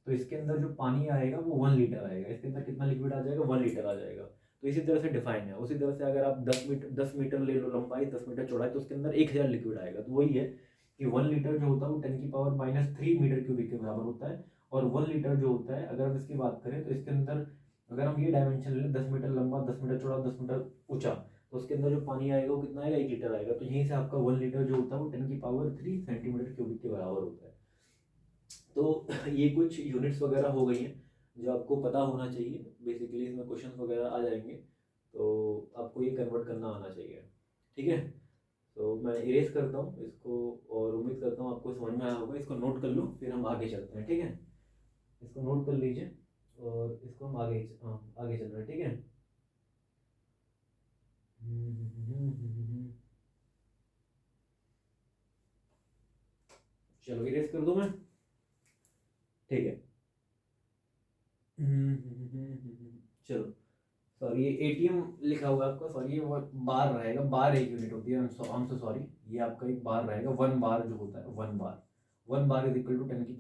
तो इसके अंदर जो पानी आएगा वो 1 लीटर आएगा। इसके अंदर कितना लिक्विड आ जाएगा, 1 लीटर आ जाएगा। तो इसी तरह से डिफाइन है। उसी तरह से अगर आप 10 मीटर ले लो लंबाई, 10 मीटर चौड़ाई, तो उसके अंदर 1,000 लिक्विड आएगा। तो वही है कि 1 लीटर जो होता है वो 10⁻³ मीटर क्यूबिक के बराबर होता है। और 1 लीटर जो होता है, अगर हम इसकी बात करें तो इसके अंदर अगर हम ये डायमेंशन ले लें 10 मीटर लंबा, 10 मीटर चौड़ा, 10 मीटर ऊंचा, तो उसके अंदर जो पानी आएगा वो कितना आएगा, 1 लीटर आएगा। तो यहीं से आपका 1 लीटर जो होता है वो 10⁻³ सेंटीमीटर क्यूबिक के बराबर होता है। तो ये कुछ यूनिट्स वगैरह हो गई हैं जो आपको पता होना चाहिए। बेसिकली इसमें क्वेश्चन वगैरह आ जाएंगे तो आपको ये कन्वर्ट करना आना चाहिए। ठीक है, तो मैं इरेज करता हूँ इसको और उम्मीद करता हूँ आपको समझ में आया होगा। इसको नोट कर लो फिर हम आगे चलते हैं। ठीक है, इसको नोट कर लीजिए और इसको हम आगे चल रहे हैं। ठीक है। चलो इरेज कर दूं मैं। ठीक है। चलो, सॉरी ये एटीएम लिखा हुआ है आपका, सॉरी ये वो बार रहेगा, बार एक यूनिट होती है। आई एम सो सॉरी, ये आपका एक बार रहेगा। 1 बार जो होता है, 1 bar, 1 bar is equal to 10⁵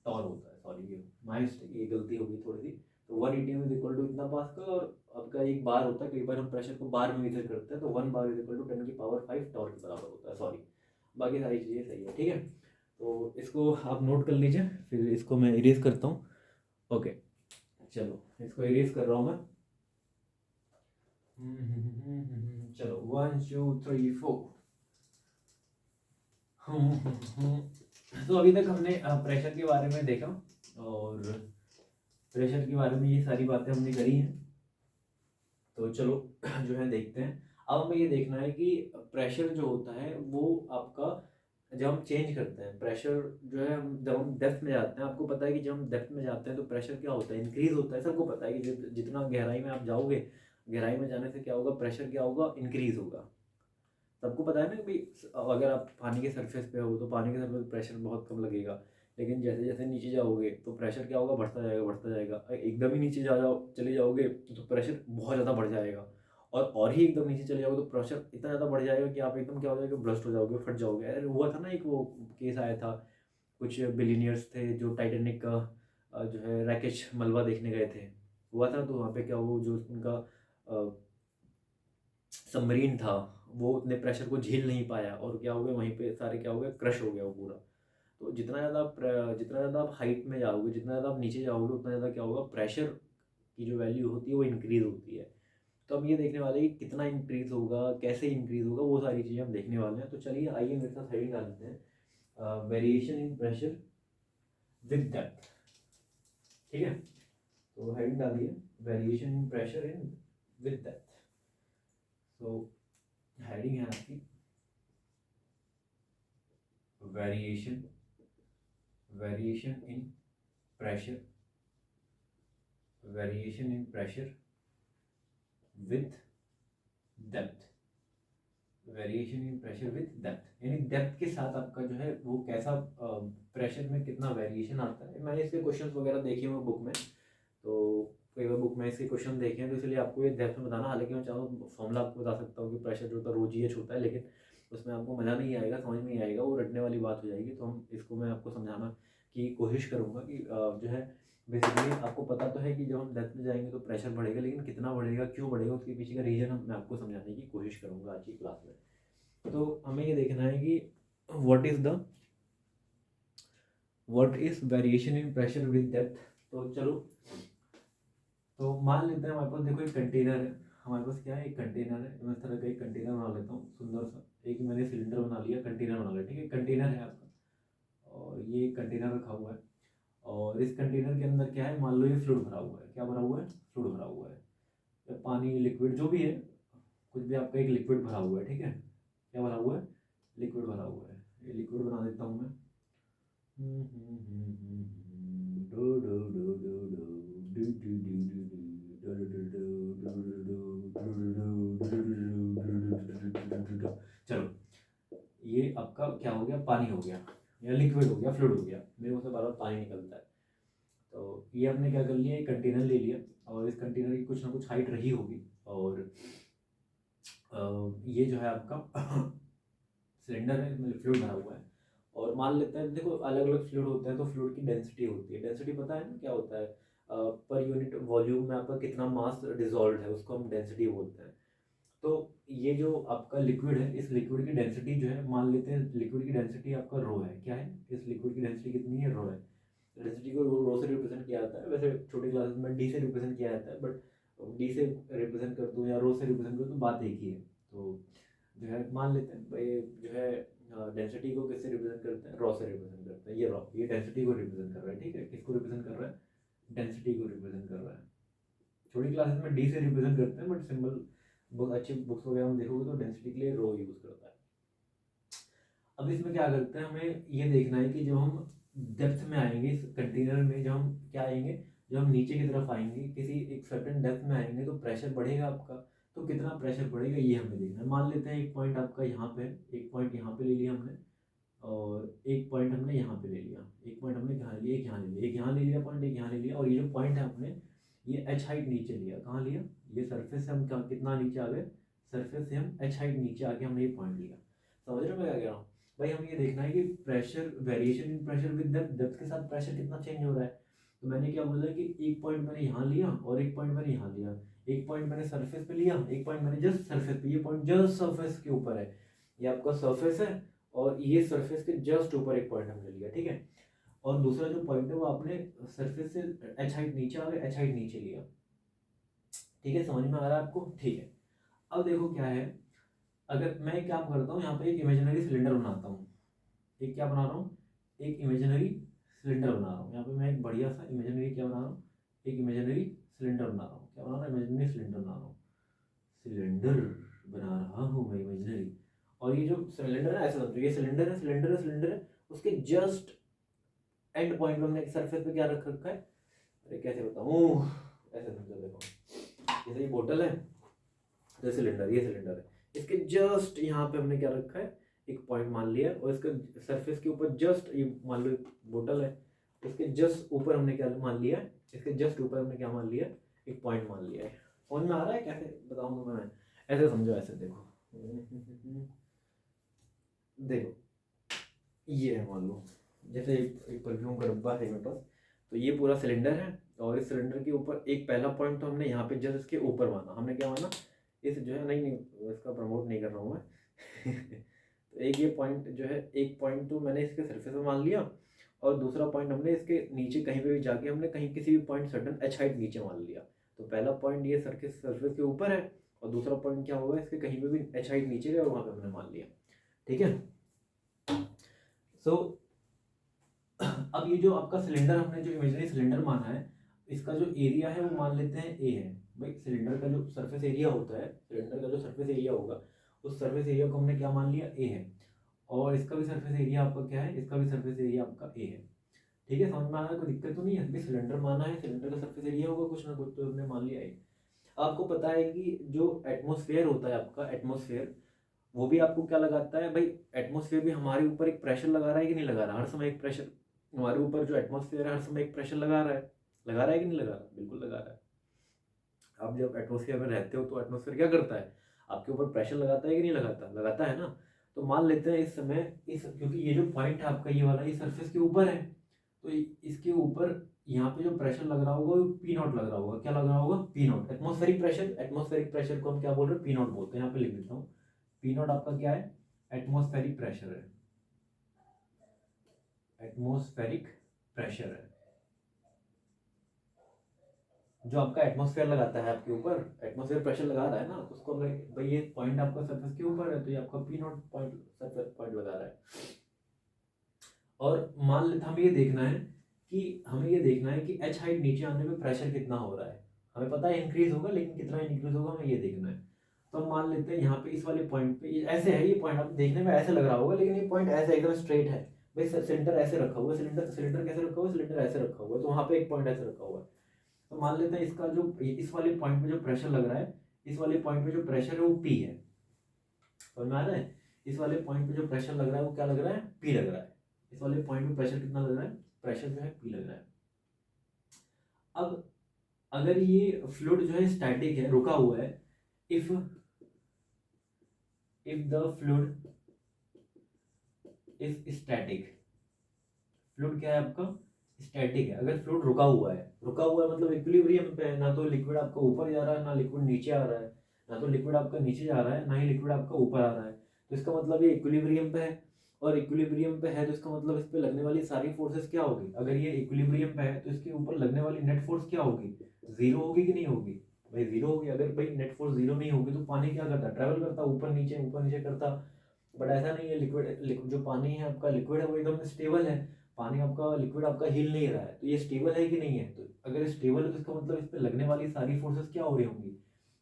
torr होता है। सॉरी ये माई मिस्टेक, ये गलती हो गई थोड़ी सी। तो 1 ATM इज इक्वल टू इतना पास्कल और आपका एक बार होता है। कई बार हम प्रेशर को बार में मेजर करते हैं, तो 1 bar is equal to 10⁵ torr के बराबर होता है। सॉरी, बाकी सारी चीज़ें सही है। ठीक है, तो इसको आप नोट कर लीजिए, फिर इसको मैं इरेज करता हूँ। ओके, चलो इसको इरेज कर रहा हूँ मैं। चलो 1 2 3 4। तो अभी तक हमने प्रेशर के बारे में देखा और प्रेशर के बारे में ये सारी बातें हमने करी हैं। तो चलो जो है देखते हैं। अब हमें ये देखना है कि प्रेशर जो होता है वो आपका, जब हम चेंज करते हैं प्रेशर जो है, जब हम डेप्थ में जाते हैं, आपको पता है कि जब हम डेप्थ में जाते हैं तो प्रेशर क्या होता है, इंक्रीज होता है। सबको पता है कि जितना गहराई में आप जाओगे, गहराई में जाने से क्या होगा, प्रेशर क्या होगा, इंक्रीज होगा। सबको पता है ना कि अगर आप पानी के सरफेस पे हो तो पानी के सरफेस प्रेशर बहुत कम लगेगा, लेकिन जैसे जैसे नीचे जाओगे तो प्रेशर क्या होगा, बढ़ता जाएगा बढ़ता जाएगा। एकदम ही नीचे चले जाओगे तो प्रेशर बहुत ज़्यादा बढ़ जाएगा। और ही एकदम नीचे चले जाओगे तो प्रेशर इतना ज़्यादा बढ़ जाएगा कि आप एकदम क्या हो जाएगा, ब्रस्ट हो जाओगे, फट जाओगे। अरे हुआ था ना एक वो केस आया था, कुछ बिलीनियर्स थे जो टाइटेनिक का जो है रैकेज मलबा देखने गए थे। हुआ था, तो वहाँ पे क्या, वो जो उनका सबमरीन था वो उतने प्रेशर को झेल नहीं पाया और क्या हो गया, वहीं पे सारे क्या हो गया, क्रश हो गया वो पूरा। तो जितना ज़्यादा आप हाइट में जाओगे, जितना ज़्यादा आप नीचे जाओगे, उतना ज़्यादा क्या होगा, प्रेशर की जो वैल्यू होती है वो इंक्रीज़ होती है। तो हम ये देखने वाले हैं कि कितना इंक्रीज़ होगा, कैसे इंक्रीज़ होगा, वो सारी चीज़ें हम देखने वाले हैं। तो चलिए आइए मेरे साथ हेडिंग डालते हैं, variation in pressure with depth. ठीक है, तो हेडिंग डालिए, variation in pressure in with depth. तो हेडिंग है आपकी variation in pressure, variation in pressure with depth, variation in pressure with depth, यानी डेप्थ के साथ आपका जो है वो कैसा प्रेशर में कितना वेरिएशन आता है। मैंने इसके क्वेश्चंस वगैरह देखे हुए बुक में, तो कई बार बुक में इसके क्वेश्चन देखे हैं, तो इसलिए आपको ये डेप्थ में बताना। हालांकि मैं चाहूँ फॉर्मूला आपको बता सकता हूँ कि प्रेशर जो होता है रो जी एच होता है, लेकिन उसमें आपको मज़ा नहीं आएगा, समझ नहीं आएगा, वो रटने वाली बात हो जाएगी। तो हम इसको मैं आपको समझाना की कोशिश करूँगा कि जो है बेसिकली आपको पता तो है कि जब हम डेप्थ में जाएंगे तो प्रेशर बढ़ेगा, लेकिन कितना बढ़ेगा, क्यों बढ़ेगा, उसके पीछे का रीज़न मैं आपको समझाने की कोशिश करूँगा आज की क्लास में। तो हमें ये देखना है कि what is variation in pressure with depth. तो चलो, तो मान लेते हैं हमारे पास देखो एक कंटेनर है, हमारे पास क्या है, एक कंटेनर है। मैं इस तरह का एक कंटेनर बना लेता हूँ सुंदर सा, एक मैंने सिलेंडर बना लिया, कंटेनर बना लिया, ठीक है, कंटेनर है आपका, और ये कंटेनर रखा हुआ है, और इस कंटेनर के अंदर क्या है, मान लो ये फ्लूइड भरा हुआ है, क्या भरा हुआ है, फ्लूइड भरा हुआ है, या पानी, लिक्विड, जो भी है, कुछ भी आपका एक लिक्विड भरा हुआ है, ठीक है, क्या भरा हुआ है, लिक्विड भरा हुआ है। ये लिक्विड बना देता हूँ मैं। चलो, ये आपका क्या हो गया, पानी हो गया, या लिक्विड हो गया, फ्लूइड हो गया, मेरे मुंह से बार बार पानी निकलता है। तो ये हमने क्या कर लिया, एक कंटेनर ले लिया, और इस कंटेनर की कुछ ना कुछ हाइट रही होगी, और ये जो है आपका सिलेंडर है, इसमें फ्लूइड भरा हुआ है। और मान लेते हैं, देखो अलग अलग फ्लूइड होते हैं, तो फ्लूइड की डेंसिटी होती है, डेंसिटी पता है ना क्या होता है, पर यूनिट वॉल्यूम में आपका कितना मास डिजॉल्व है, उसको हम डेंसिटी बोलते हैं। तो ये जो आपका लिक्विड है, इस लिक्विड की डेंसिटी जो है, मान लेते हैं लिक्विड की डेंसिटी आपका रो है, क्या है, इस लिक्विड की डेंसिटी कितनी है, रो है। डेंसिटी को रो से रिप्रेजेंट किया जाता है, वैसे छोटे क्लासेस में डी से रिप्रेजेंट किया जाता है, बट डी से रिप्रेजेंट कर दूँ या रो से रिप्रेजेंट कर दूँ, बात एक ही है। तो जो है मान लेते हैं भाई, जो है डेंसिटी को किससे रिप्रेजेंट करते हैं, रॉ से रिप्रेजेंट करते हैं। ये रॉ, ये डेंसिटी को रिप्रेजेंट कर रहा है, ठीक है, किसको रिप्रेजेंट कर रहा है, डेंसिटी को रिप्रेजेंट कर रहा है। छोटी क्लासेस में डी से रिप्रेजेंट करते हैं, बट सिंबल बहुत अच्छी बुक्स वगैरह में देखोगे तो डेंसिटी के लिए रो यूज करता है। अब इसमें क्या करते हैं, हमें ये देखना है कि जब हम डेप्थ में आएंगे इस कंटेनर में, जब हम क्या आएंगे, जब हम नीचे की तरफ आएंगे, किसी एक सर्टेन डेप्थ में आएंगे, तो प्रेशर बढ़ेगा आपका। तो कितना प्रेशर बढ़ेगा ये हमें देखना है। मान लेते हैं एक पॉइंट आपका यहाँ पे, एक पॉइंट यहाँ पे ले लिया हमने, और एक पॉइंट हमने यहाँ पे ले लिया, एक पॉइंट हमने कहाँ लिया, एक यहाँ ले लिया, एक यहाँ ले लिया पॉइंट, एक यहाँ ले लिया, और ये जो पॉइंट है हमने ये एच हाइट नीचे लिया, कहाँ लिया, ये सरफेस से हम कितना नीचे आ गए, सरफेस से हम एच हाइट नीचे आके हमने ये पॉइंट लिया। समझ रहे हो मैं क्या कह रहा हूँ भाई, हमें ये देखना है कि pressure variation in pressure with depth, depth के साथ प्रेशर कितना चेंज हो रहा है। तो मैंने क्या बोला कि एक पॉइंट मैंने यहाँ लिया और एक पॉइंट मैंने यहाँ लिया, एक पॉइंट मैंने सरफेस पे लिया, एक पॉइंट मैंने जस्ट सरफेस पे, ये पॉइंट जस्ट सरफेस के ऊपर है, ये आपका सरफेस है, और ये सरफेस के जस्ट ऊपर एक पॉइंट हमने लिया, ठीक है। और दूसरा जो पॉइंट है वो आपने सरफेस से एच हाइट नीचे आ गया, एच हाइट नीचे लिया, ठीक है, समझ में आ रहा है आपको, ठीक है। अब देखो क्या है, अगर मैं एक काम करता हूँ, यहाँ पे एक इमेजिनरी सिलेंडर बनाता हूँ, एक क्या बना रहा हूँ, एक इमेजिनरी सिलेंडर बना रहा हूँ। यहाँ पे मैं एक बढ़िया सा इमेजिनरी क्या बना रहा हूँ, एक इमेजिनरी सिलेंडर बना रहा हूँ, क्या बना रहा हूँ, इमेजिनरी सिलेंडर बना रहा हूँ, सिलेंडर बना रहा हूँ मैं इमेजिनरी। और ये जो सिलेंडर है, ऐसा समझो, ये सिलेंडर है, सिलेंडर है, सिलेंडर है, उसके जस्ट एंड पॉइंट में हमने सरफेस पे क्या रख रखा है, अरे कैसे बताऊँ, ऐसे समझो, देखो जैसे ये बोतल है, ये सिलेंडर, ये सिलेंडर है, इसके जस्ट यहाँ पे हमने क्या रखा है, एक पॉइंट मान लिया, और इसके सरफेस के ऊपर जस्ट ये मान लो बोतल है, इसके जस्ट ऊपर हमने क्या मान लिया, इसके जस्ट ऊपर हमने क्या मान लिया, एक पॉइंट मान लिया है। समझ में आ रहा है, कैसे बताऊंगा मैं, ऐसे समझो, ऐसे देखो, देखो ये है, मान लो जैसे एक परफ्यूम का डब्बा है मेरे पास, तो ये पूरा सिलेंडर है, और इस सिलेंडर के ऊपर एक पहला पॉइंट तो हमने यहाँ पे जस्ट इसके ऊपर माना, हमने क्या माना, इस जो है, नहीं नहीं इसका प्रमोट नहीं कर रहा हूँ मैं तो एक ये पॉइंट जो है, एक पॉइंट तो मैंने इसके सरफेस में मान लिया, और दूसरा पॉइंट हमने इसके नीचे कहीं पे भी जाके हमने कहीं किसी भी पॉइंट सर्टन एच हाइट नीचे मान लिया। तो पहला पॉइंट ये सरफेस के ऊपर है, और दूसरा पॉइंट क्या होगा, इसके कहीं पे भी एच हाइट नीचे है, और वहाँ पे हमने मान लिया, ठीक है। सो अब ये जो आपका सिलेंडर, हमने जो इमेजिनरी सिलेंडर माना है, इसका जो एरिया है वो मान लेते हैं ए है। भाई सिलेंडर का जो सरफेस एरिया होता है, सिलेंडर का जो सरफेस एरिया होगा, उस सरफेस एरिया को हमने क्या मान लिया, ए है, और इसका भी सरफेस एरिया आपका क्या है, इसका भी सरफेस एरिया आपका ए है, ठीक है। समझ में आ रहा है, कोई दिक्कत तो नहीं है, सिलेंडर माना है, सिलेंडर का सरफेस एरिया होगा कुछ ना कुछ, तो हमने मान लिया ए। आपको पता है कि जो एटमोसफेयर होता है आपका, एटमोसफेयर, वो भी आपको क्या लगाता है भाई, एटमॉस्फेयर भी हमारे ऊपर एक प्रेशर लगा रहा है कि नहीं लगा रहा, हर समय एक प्रेशर हमारे ऊपर जो एटमॉस्फेयर है हर समय एक प्रेशर लगा रहा है कि नहीं लगा रहा, बिल्कुल लगा रहा है। आप जब एटमॉस्फेयर में रहते हो तो एटमॉस्फेयर क्या करता है, आपके ऊपर प्रेशर लगाता है कि नहीं लगाता, लगाता है ना। तो मान लेते हैं इस समय इस, क्योंकि ये जो पॉइंट है आपका ये वाला, ये सरफेस के ऊपर है, तो इसके ऊपर यहाँ पे जो प्रेशर लग रहा होगा वो पी नॉट लग रहा होगा, क्या लग रहा होगा, P not, atmospheric pressure. Atmospheric pressure को हम क्या बोल रहे हैं, पी नॉट बोलते हैं, यहाँ पे लिख देता हूँ। पी नॉट आपका क्या है, एटमॉस्फेरिक प्रेशर है, एटमॉस्फेरिक प्रेशर है जो आपका एटमॉस्फेयर लगाता है आपके ऊपर, एटमॉस्फेयर प्रेशर लगा रहा है ना, तो उसको भाई ये पॉइंट आपका सरफेस के ऊपर है तो ये आपका P not point, surface point लगा रहा है। और मान लेते हमें ये देखना है कि एच हाइट नीचे आने पे प्रेशर कितना हो रहा है, हमें पता है इंक्रीज होगा, लेकिन कितना इंक्रीज होगा हमें ये देखना है। तो हम मान लेते हैं यहाँ पे इस वाले पॉइंट पे, ये ऐसे है, ये पॉइंट आप देखने में ऐसे लग रहा होगा, लेकिन ये पॉइंट ऐसे एकदम स्ट्रेट है भाई, सिलेंडर ऐसे रखा हुआ है, सिलेंडर सिलेंडर कैसे रखा हुआ है, सिलेंडर ऐसे रखा हुआ है, तो वहाँ पे एक पॉइंट ऐसे रखा हुआ है। तो मान लेते हैं इसका जो इस वाले पॉइंट पे जो प्रेशर लग रहा है, इस वाले पॉइंट पे जो प्रेशर है वो पी है, समझ में आ रहा है। इस वाले पॉइंट पे जो प्रेशर लग रहा है वो क्या लग रहा है, पी लग रहा है। इस वाले पॉइंट पे प्रेशर कितना लग रहा है, प्रेशर जो है पी लग रहा है। अब अगर ये फ्लूइड जो है स्टैटिक है, रुका हुआ है, if the fluid is static, fluid क्या है आपका, स्टैटिक है। अगर फ्लूइड रुका हुआ है मतलब इक्विलिब्रियम पे है, ना तो लिक्विड आपका ऊपर जा रहा है ना लिक्विड नीचे आ रहा है, ना तो लिक्विड आपका नीचे जा रहा है ना ही लिक्विड आपका ऊपर आ रहा है, तो इसका मतलब ये इक्विलिब्रियम पे है। और इक्विलिब्रियम पे है तो इसका मतलब इस पे लगने वाली सारी फोर्सेस क्या होगी, अगर ये इक्विलिब्रियम पे है तो इसके ऊपर लगने वाली नेट फोर्स क्या होगी, जीरो होगी कि नहीं होगी, भाई जीरो होगी। अगर भाई नेट फोर्स जीरो नहीं होगी तो पानी क्या करता, ट्रेवल करता ऊपर नीचे करता, बट ऐसा नहीं है। लिक्विड जो पानी है आपका, लिक्विड है वो एकदम स्टेबल है, पानी आपका, लिक्विड आपका हिल नहीं रहा है, तो ये स्टेबल है कि नहीं है, तो अगर स्टेबल है तो इसका मतलब इस पे लगने वाली सारी फोर्सेस क्या हो रही होंगी,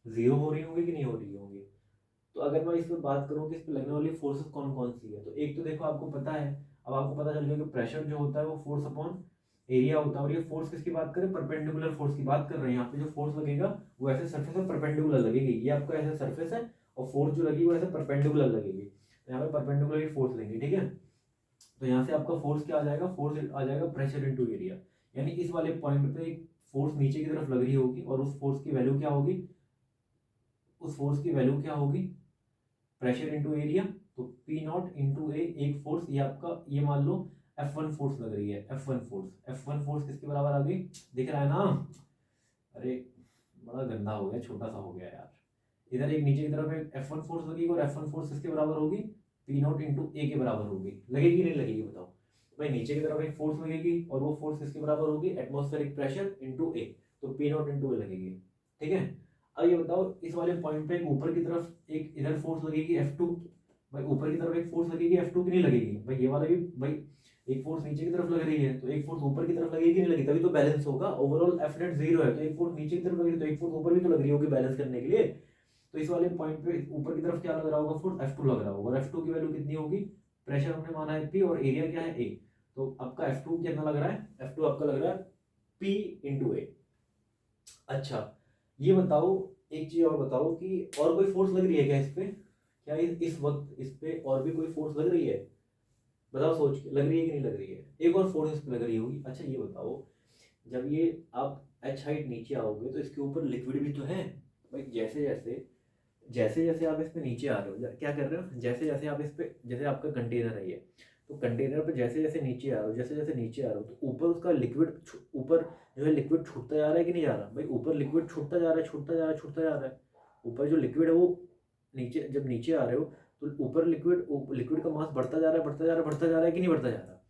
जीरो हो रही होंगी कि नहीं हो रही होंगी। तो अगर मैं इस पर बात करूँ कि इस पे लगने वाली फोर्सेस कौन कौन सी है, तो एक तो देखो आपको पता है, अब आपको पता चल गया कि प्रेशर जो होता है वो फोर्स अपॉन एरिया होता है, और ये फोर्स किसकी बात करें, परपेंडिकुलर फोर्स की बात कर रहे हैं। यहाँ पे जो फोर्स लगेगा वो ऐसे सरफेस पर परपेंडिकुलर लगेगी, ये आपका ऐसा सरफेस है और फोर्स जो लगी वो ऐसे परपेंडिकुलर लगेगी, तो यहाँ पे परपेंडिकुलर ही फोर्स लेंगे, ठीक है। तो यहाँ से आपका फोर्स क्या आ जाएगा, फोर्स आ जाएगा प्रेशर इनटू एरिया, यानी इस वाले पॉइंट पे एक फोर्स नीचे की तरफ लग रही होगी और उस फोर्स की वैल्यू क्या होगी, प्रेशर इनटू एरिया, तो पी नॉट इंटू ए, एक फोर्स ये आपका, ये मान लो F1 फोर्स लग रही है, F1 फोर्स किसके बराबर आ गई, दिख रहा है ना, अरे बड़ा गंदा हो गया, छोटा सा हो गया यार। इधर एक नीचे की तरफ एक F1 फोर्स लगेगी और F1 फोर्स किसके बराबर होगी, पी नॉट इंटू ए के बराबर होगी, लगेगी नहीं लगेगी बताओ भाई, नीचे की तरफ एक फोर्स लगेगी और वो फोर्स किसके बराबर होगी, एटमॉस्फेरिक प्रेशर इंटू ए, तो पी नॉट इंटू ए लगेगी, ठीक है। अब ये बताओ इस वाले पॉइंट पे ऊपर की तरफ एक इधर फोर्स लगेगी F2, भाई ऊपर की तरफ एक फोर्स लगेगी F2 की नहीं लगेगी, भाई ये वाला भी भाई, एक फोर्स नीचे की तरफ लग रही है तो एक फोर्स ऊपर की तरफ लगेगी नहीं लगी, तभी तो बैलेंस होगा। ओवरऑल एफ नेट जीरो है तो एक फोर्स नीचे की तरफ लग रही है तो एक फोर्स ऊपर भी तो लग रही होगी बैलेंस करने के लिए, तो इस वाले पॉइंट पे ऊपर की तरफ क्या लग रहा होगा, फोर्स F2 लग रहा होगा, और F2 की वैल्यू कितनी होगी, प्रेशर हमने माना है P और एरिया क्या है A, तो आपका F2 कितना लग रहा है, F2 आपका लग रहा है P इंटू A। अच्छा ये बताओ, एक चीज और बताओ कि और कोई फोर्स लग रही है क्या इस पे, क्या इस वक्त इस पे और भी कोई फोर्स लग रही है, बताओ सोच के, लग रही है कि नहीं लग रही है, एक और फोर्स इस पे लग रही होगी। अच्छा ये बताओ, जब ये आप एच हाइट नीचे आओगे तो इसके ऊपर लिक्विड भी तो है भाई, जैसे जैसे आप इस पे नीचे आ रहे हो, क्या कर रहे हो, जैसे जैसे आप इस पे, जैसे आपका कंटेनर है ये, तो कंटेनर पे जैसे जैसे नीचे आ रहे हो, जैसे जैसे नीचे आ रहे हो तो ऊपर उसका लिक्विड, ऊपर जो है लिक्विड छूटता जा रहा है कि नहीं जा रहा भाई, ऊपर लिक्विड छूटता जा रहा है, छूटता जा रहा है, छूटता जा रहा है, ऊपर जो लिक्विड है वो नीचे, जब नीचे आ रहे हो तो ऊपर लिक्विड का मास बढ़ता जा रहा है, बढ़ता जा रहा है, बढ़ता जा रहा है कि नहीं बढ़ता जा रहा।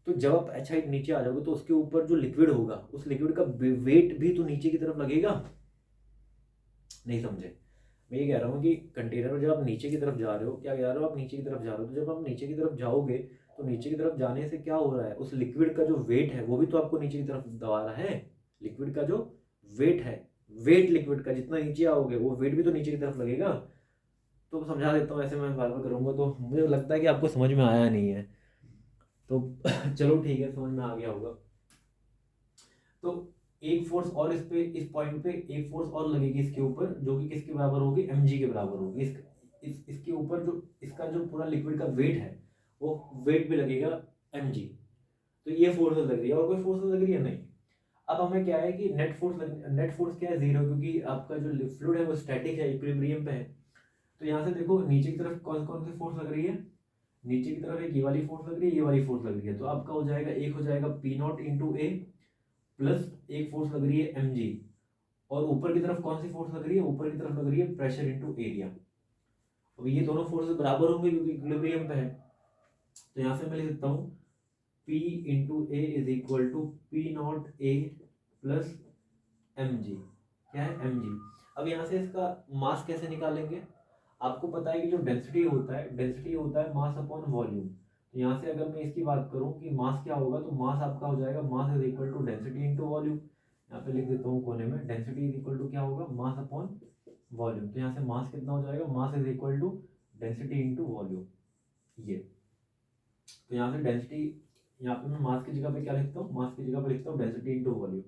तो जब आप एच हाइट नीचे आ जाओगे तो उसके ऊपर जो लिक्विड होगा उस लिक्विड का वेट भी तो नीचे की तरफ लगेगा, नहीं समझे। मैं ये कह रहा हूँ कि कंटेनर में जब आप नीचे की तरफ जा रहे हो, क्या कह रहे हो, आप नीचे की तरफ जा रहे हो, तो जब आप नीचे की तरफ जाओगे तो नीचे की तरफ जाने से क्या हो रहा है, उस लिक्विड का जो वेट है वो भी तो आपको नीचे की तरफ दबा रहा है, लिक्विड का जो वेट है, वेट लिक्विड का जितना नीचे आओगे वो वेट भी तो नीचे की तरफ लगेगा। तो समझा देता हूँ, ऐसे मैं बार बार करूँगा तो मुझे लगता है कि आपको समझ में आया नहीं है, तो चलो ठीक है, समझ में आ गया होगा। तो एक फोर्स और इस पॉइंट पे एक फोर्स और लगेगी इसके ऊपर, जो कि किसके बराबर होगी, mg के बराबर होगी, इसके ऊपर जो इसका जो पूरा लिक्विड का वेट है वो वेट भी लगेगा mg। तो ये फोर्स लग रही है और कोई फोर्स लग रही है नहीं। अब हमें क्या है कि नेट फोर्स क्या है, जीरो, क्योंकि आपका जो फ्लूइड है वो स्टैटिक है, इक्विलिब्रियम पे है। तो यहाँ से देखो नीचे की तरफ कौन कौन सी फोर्स लग रही है, नीचे की तरफ एक ये वाली फोर्स लग रही है, ये वाली फोर्स लग रही है। तो आपका हो जाएगा, एक हो जाएगा P not into A plus एक फोर्स लग रही है एम जी, और ऊपर की तरफ कौन सी फोर्स लग रही है, ऊपर की तरफ लग रही है प्रेशर इंटू एरिया। अब ये दोनों फोर्स बराबर होंगे क्योंकि इक्विलिब्रियम पे है। तो यहाँ से मैं लिख सकता हूँ P into A is equal to P naught A plus M G. क्या है, एम जी। अब यहाँ से इसका मास कैसे निकालेंगे, आपको पता है कि जो डेंसिटी होता है मास अपॉन वॉल्यूम। तो यहाँ से अगर मैं इसकी बात करूँ कि मास क्या होगा, तो मास आपका हो जाएगा mass is equal to density into volume. यहाँ पे लिख देता हूँ कोने में, डेंसिटी इज इक्वल टू क्या होगा, मास अपॉन वॉल्यूम। तो यहाँ से मास कितना हो जाएगा, mass is equal to density into volume. ये तो यहाँ से डेंसिटी, यहाँ पे मैं मास की जगह पे क्या लिखता हूँ, मास की जगह पे लिखता हूँ डेंसिटी इंटू वॉल्यूम।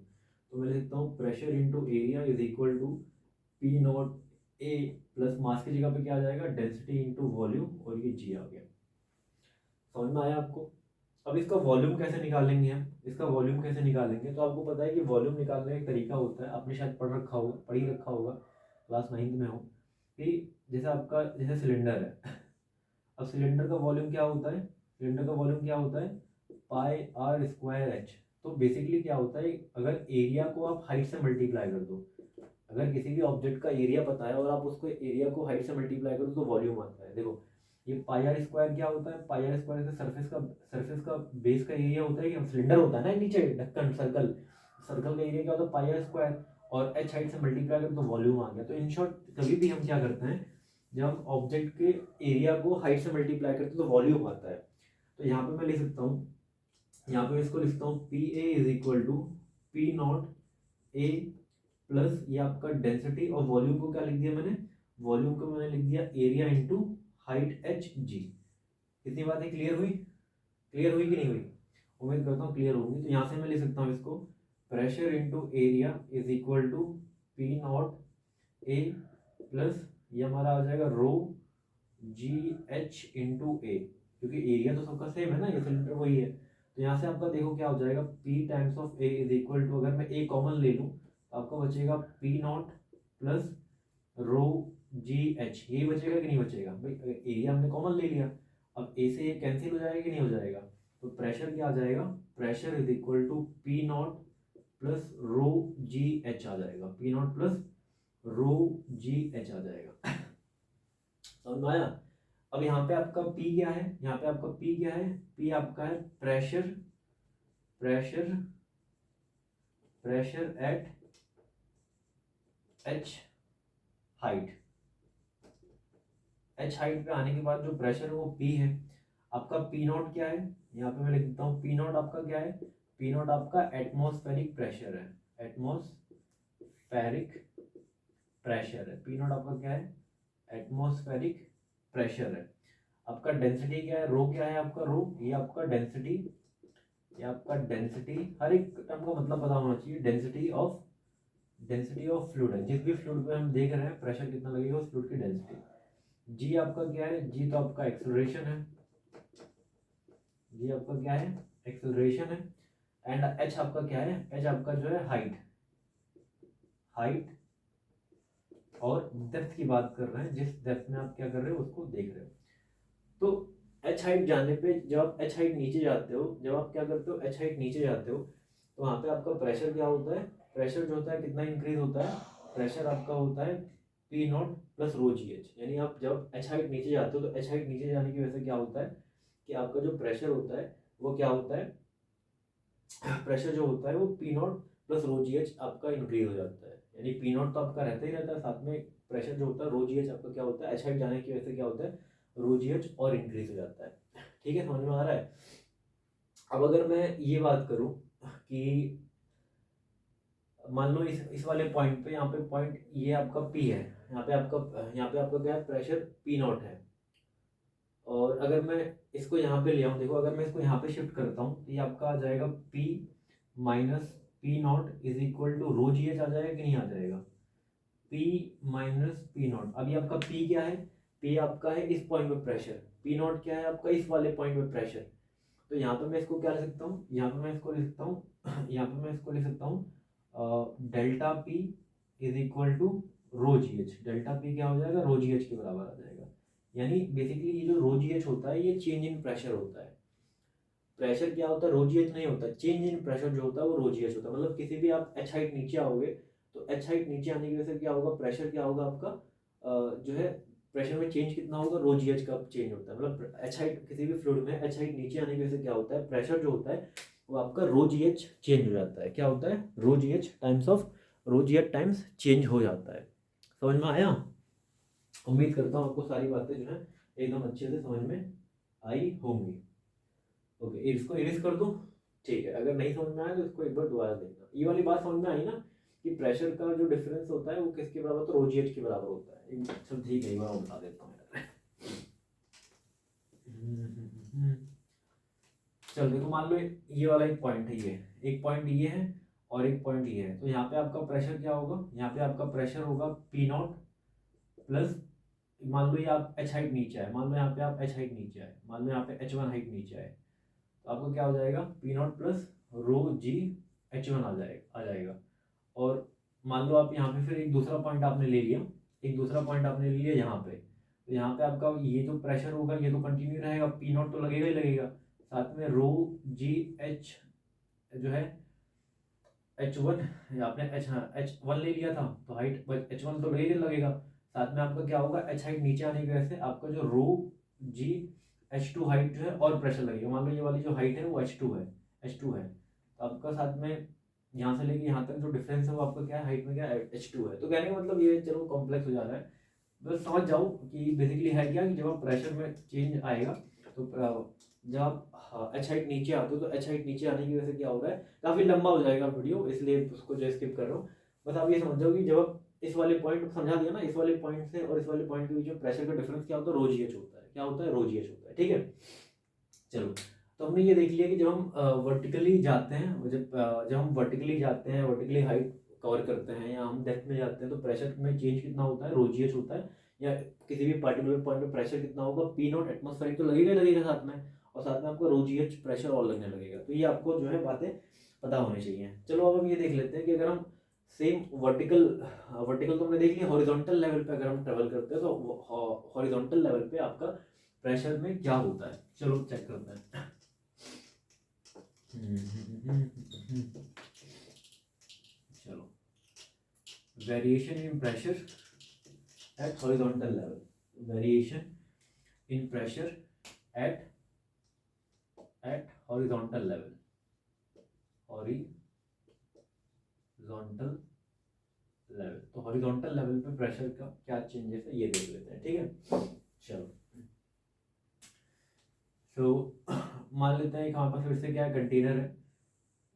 तो मैं लिखता हूँ pressure into area is equal to P naught A plus mass की जगह पे क्या आ जाएगा, डेंसिटी इंटू वॉल्यूम, और ये जी आ गया। समझ में आया आपको। अब इसका वॉल्यूम कैसे निकालेंगे हम, इसका वॉल्यूम कैसे निकालेंगे, तो आपको पता है कि वॉल्यूम निकालने का एक तरीका होता है, आपने शायद पढ़ ही रखा होगा, क्लास 9th में हो, कि जैसे आपका जैसे सिलेंडर है अब सिलेंडर का वॉल्यूम क्या होता है, सिलेंडर का वॉल्यूम क्या होता है, पाई आर स्क्वायर एच। तो बेसिकली क्या होता है, अगर एरिया को आप हाइट से मल्टीप्लाई कर दो, अगर किसी भी ऑब्जेक्ट का एरिया पता है और आप उसको एरिया को हाइट से मल्टीप्लाई करो तो वॉल्यूम आता है। देखो ये पाई आर स्क्वायर क्या होता है, पाई आर स्क्वायर से सरफेस का बेस का एरिया होता है, कि सिलेंडर होता है ना नीचे ढक्कन, सर्कल सर्कल का एरिया क्या होता है, पाई आर स्क्वायर, और एच हाइट से मल्टीप्लाई करो तो वॉल्यूम आ गया। तो इन शॉर्ट कभी भी हम क्या करते हैं, जब हम ऑब्जेक्ट के एरिया को हाइट से मल्टीप्लाई करते हैं तो वॉल्यूम आता है। तो यहाँ पे मैं लिख सकता हूँ, यहाँ पे इसको लिखता हूँ P A is equal to P naught A plus ये आपका डेंसिटी, और वॉल्यूम को क्या लिख दिया मैंने, वॉल्यूम को मैंने लिख दिया area into height H G. इतनी बातें क्लियर हुई, क्लियर हुई कि नहीं हुई, उम्मीद करता हूँ क्लियर होगी। तो यहाँ से मैं लिख सकता हूँ इसको pressure into area is equal to P naught A plus ये हमारा आ जाएगा रो जी एच इंटू ए, क्योंकि एरिया तो सबका सेम है ना, ये सिलेंडर वही है। तो यहाँ से आपका देखो क्या हो जाएगा, P times of A is equal to, अगर मैं ए कॉमन ले लूँ तो आपका बचेगा P not plus rho g H. यही बचेगा कि नहीं बचेगा भाई, एरिया हमने कॉमन ले लिया, अब ए से ये कैंसिल हो जाएगा कि नहीं हो जाएगा। तो प्रेशर क्या आ जाएगा, pressure is equal to P naught plus rho g h आ जाएगा, P naught plus rho g h आ जाएगा। समझ में आया। अब यहाँ पे आपका P क्या है, यहाँ पे आपका P क्या है, P आपका है pressure, pressure pressure at H height. H height पे आने के बाद जो प्रेशर है वो P है। आपका P नॉट क्या है, यहाँ पे मैं लिख देता हूँ P नॉट आपका क्या है, P नॉट आपका एटमॉस्फेरिक प्रेशर है, एटमॉस्फेरिक प्रेशर है। P नॉट आपका क्या है, एटमॉस्फेरिक प्रेशर है। आपका डेंसिटी क्या है, रो क्या है आपका, रो ये आपका डेंसिटी, ये आपका डेंसिटी, हर एक टर्म का मतलब पता होना चाहिए, डेंसिटी ऑफ फ्लूइड है, जिस भी फ्लूइड पे हम देख रहे हैं प्रेशर कितना लगेगा उस फ्लूइड की डेंसिटी। जी आपका क्या है, जी तो आपका एक्सेलरेशन है, जी आपका क्या है, एक्सेलरेशन है। एंड एच आपका क्या है, एच आपका जो है हाइट, हाइट और डेप्थ की बात कर रहे हैं, जिस डेप्थ में आप क्या कर रहे हो उसको देख रहे हो। तो एच हाइट जाने पे, जब आप एच हाइट नीचे जाते हो, जब आप क्या करते हो एच हाइट नीचे जाते हो, तो वहाँ पे आपका प्रेशर क्या होता है, प्रेशर जो होता है कितना इंक्रीज होता है, प्रेशर आपका होता है P naught plus rho g H. यानी आप जब एच हाइट नीचे जाते हो तो एच हाइट नीचे जाने की वजह से क्या होता है कि आपका जो प्रेशर होता है वो क्या होता है, प्रेशर जो होता है वो P naught plus rho g H आपका इंक्रीज हो जाता है। यानी पी नॉट तो आपका रहता ही रहता है, साथ में प्रेशर जो होता है रो जी एच आपका क्या होता है, एच हाइट जाने की वजह से क्या होता है, रो जी एच और इंक्रीज हो जाता है। ठीक है, समझ में आ रहा है। अब अगर मैं ये बात करूं कि मान लो इस वाले पॉइंट पे, यहाँ पे पॉइंट ये आपका P है, यहाँ पे आपका क्या है, प्रेशर P नॉट है, और अगर मैं इसको यहाँ पे ले आऊँ, देखो अगर मैं इसको यहाँ पे शिफ्ट करता हूँ तो ये आपका आ जाएगा P minus P naught is equal to rho g h आ जाएगा कि नहीं आ जाएगा, P माइनस पी नॉट। अभी आपका P क्या है, P आपका है इस पॉइंट पे प्रेशर, P नॉट क्या है आपका इस वाले पॉइंट पे प्रेशर। तो यहाँ पे मैं इसको क्या लिख सकता हूँ, यहाँ पे मैं इसको लिख सकता हूँ यहाँ पे मैं इसको लिख सकता हूँ delta P is equal to rho g h. Delta P क्या हो जाएगा, रो जी एच के बराबर आ जाएगा। यानी बेसिकली ये जो रो जी एच होता है ये चेंज इन प्रेशर होता है। प्रेशर क्या होता है, रो जी एच नहीं होता, चेंज इन प्रेशर जो होता है वो रो जी एच होता है। मतलब किसी भी आप एच हाइट नीचे आओगे तो एच हाइट नीचे आने की वजह से क्या होगा, प्रेशर क्या होगा आपका जो है प्रेशर में चेंज कितना होगा, रो जी एच का चेंज होता है। मतलब एच हाइट किसी भी फ्लूइड में एच हाइट नीचे आने की वजह से क्या होता है, प्रेशर जो होता है वो आपका रो जी एच चेंज हो जाता है। क्या होता है, rho g h times of rho g h times change हो जाता है। समझ में आया? उम्मीद करता हूँ आपको सारी बातें जो है एकदम अच्छे से समझ में आई होंगी। ओके, इसको इरेज कर दूं? ठीक है, अगर नहीं समझ में आया तो इसको एक बार दोबारा देखना। ये वाली बात समझ में आई ना कि प्रेशर का जो डिफरेंस होता है वो किसके बराबर, तो रो जी एच के बराबर होता है। चल ठीक है, एक बार और बता देता हूँ। चल देखो, मान लो ये वाला एक पॉइंट है, ये एक पॉइंट ये है और एक पॉइंट ये है। तो यहाँ पे आपका प्रेशर क्या होगा, यहाँ पे आपका प्रेशर होगा पी नॉट प्लस, मान लो ये आप एच हाइट नीचे आए, मान लो यहाँ पे आप एच हाइट नीचे आए, मान लो यहाँ पे एच वन हाइट नीचे आए, तो आपको क्या हो जाएगा, P naught plus rho g h one आ जाएगा। और मान लो आप यहाँ पे फिर एक दूसरा पॉइंट आपने ले लिया, एक दूसरा पॉइंट आपने ले लिया यहाँ पे, तो यहाँ पे आपका ये जो प्रेशर होगा ये तो कंटिन्यू रहेगा, पी नॉट तो लगेगा ही लगेगा, साथ में रो जी एच जो है एच वन, आपने एच, हाँ एच वन ले लिया था तो हाइट एच वन तो लगेगा लगेगा, साथ में आपका क्या होगा, एच हाइट नीचे आने की वजह से आपका जो रो जी एच टू हाइट जो है और प्रेशर लगेगा। मान लो ये वाली जो हाइट है वो एच टू है, एच टू है, तो आपका साथ में यहाँ से लेके यहाँ तक जो डिफरेंस है वो आपका क्या है, हाइट में क्या है, एच टू है। तो कहने का मतलब ये चलो कॉम्प्लेक्स हो जा रहा है, बस समझ जाओ कि बेसिकली है क्या कि जब आप प्रेशर में चेंज आएगा तो जब आप एच हाइट नीचे आते हो तो एच हाइट नीचे आने की वजह से क्या हो रहा है, काफ़ी लंबा हो जाएगा वीडियो, इसलिए उसको जो स्किप कर रहा हूँ। बस आप ये समझ जाओ कि जब आप इस वाले पॉइंट समझा दिया ना, इस वाले पॉइंट से और इस वाले पॉइंट के बीच में प्रेशर का डिफरेंस क्या होता है, रो जी एच होता है। क्या होता है, रो जी एच होता है। ठीक है, चलो तो हमने ये देख लिया कि जब हम वर्टिकली जाते हैं, जब हम वर्टिकली जाते हैं, वर्टिकली हाइट कवर करते हैं या हम डेप्थ में जाते हैं तो प्रेशर में चेंज कितना होता है, रो जी एच होता है। या किसी भी पर्टिकुलर पॉइंट पे प्रेशर कितना होगा, पी नॉट एटमॉस्फेरिक तो लगेगा ही लगेगा साथ में, और साथ में आपको रो जी एच प्रेशर और लगने लगेगा। तो ये आपको जो है बातें पता होनी चाहिए। चलो अब हम ये देख लेते हैं कि अगर हम सेम वर्टिकल वर्टिकल तो हमने देख लिया, हॉरिजॉन्टल लेवल पे अगर हम ट्रेवल करते हैं तो हॉरिजॉन्टल लेवल पे आपका प्रेशर में क्या होता है, चलो चेक करते हैं। चलो, variation in pressure at horizontal level, variation in pressure at horizontal level, horizontal level. तो हॉरिजॉन्टल लेवल पे प्रेशर का क्या चेंजेस है ये देख लेते हैं। ठीक है, चलो तो मान लेते हैं कि हमारे पास फिर से क्या कंटेनर है,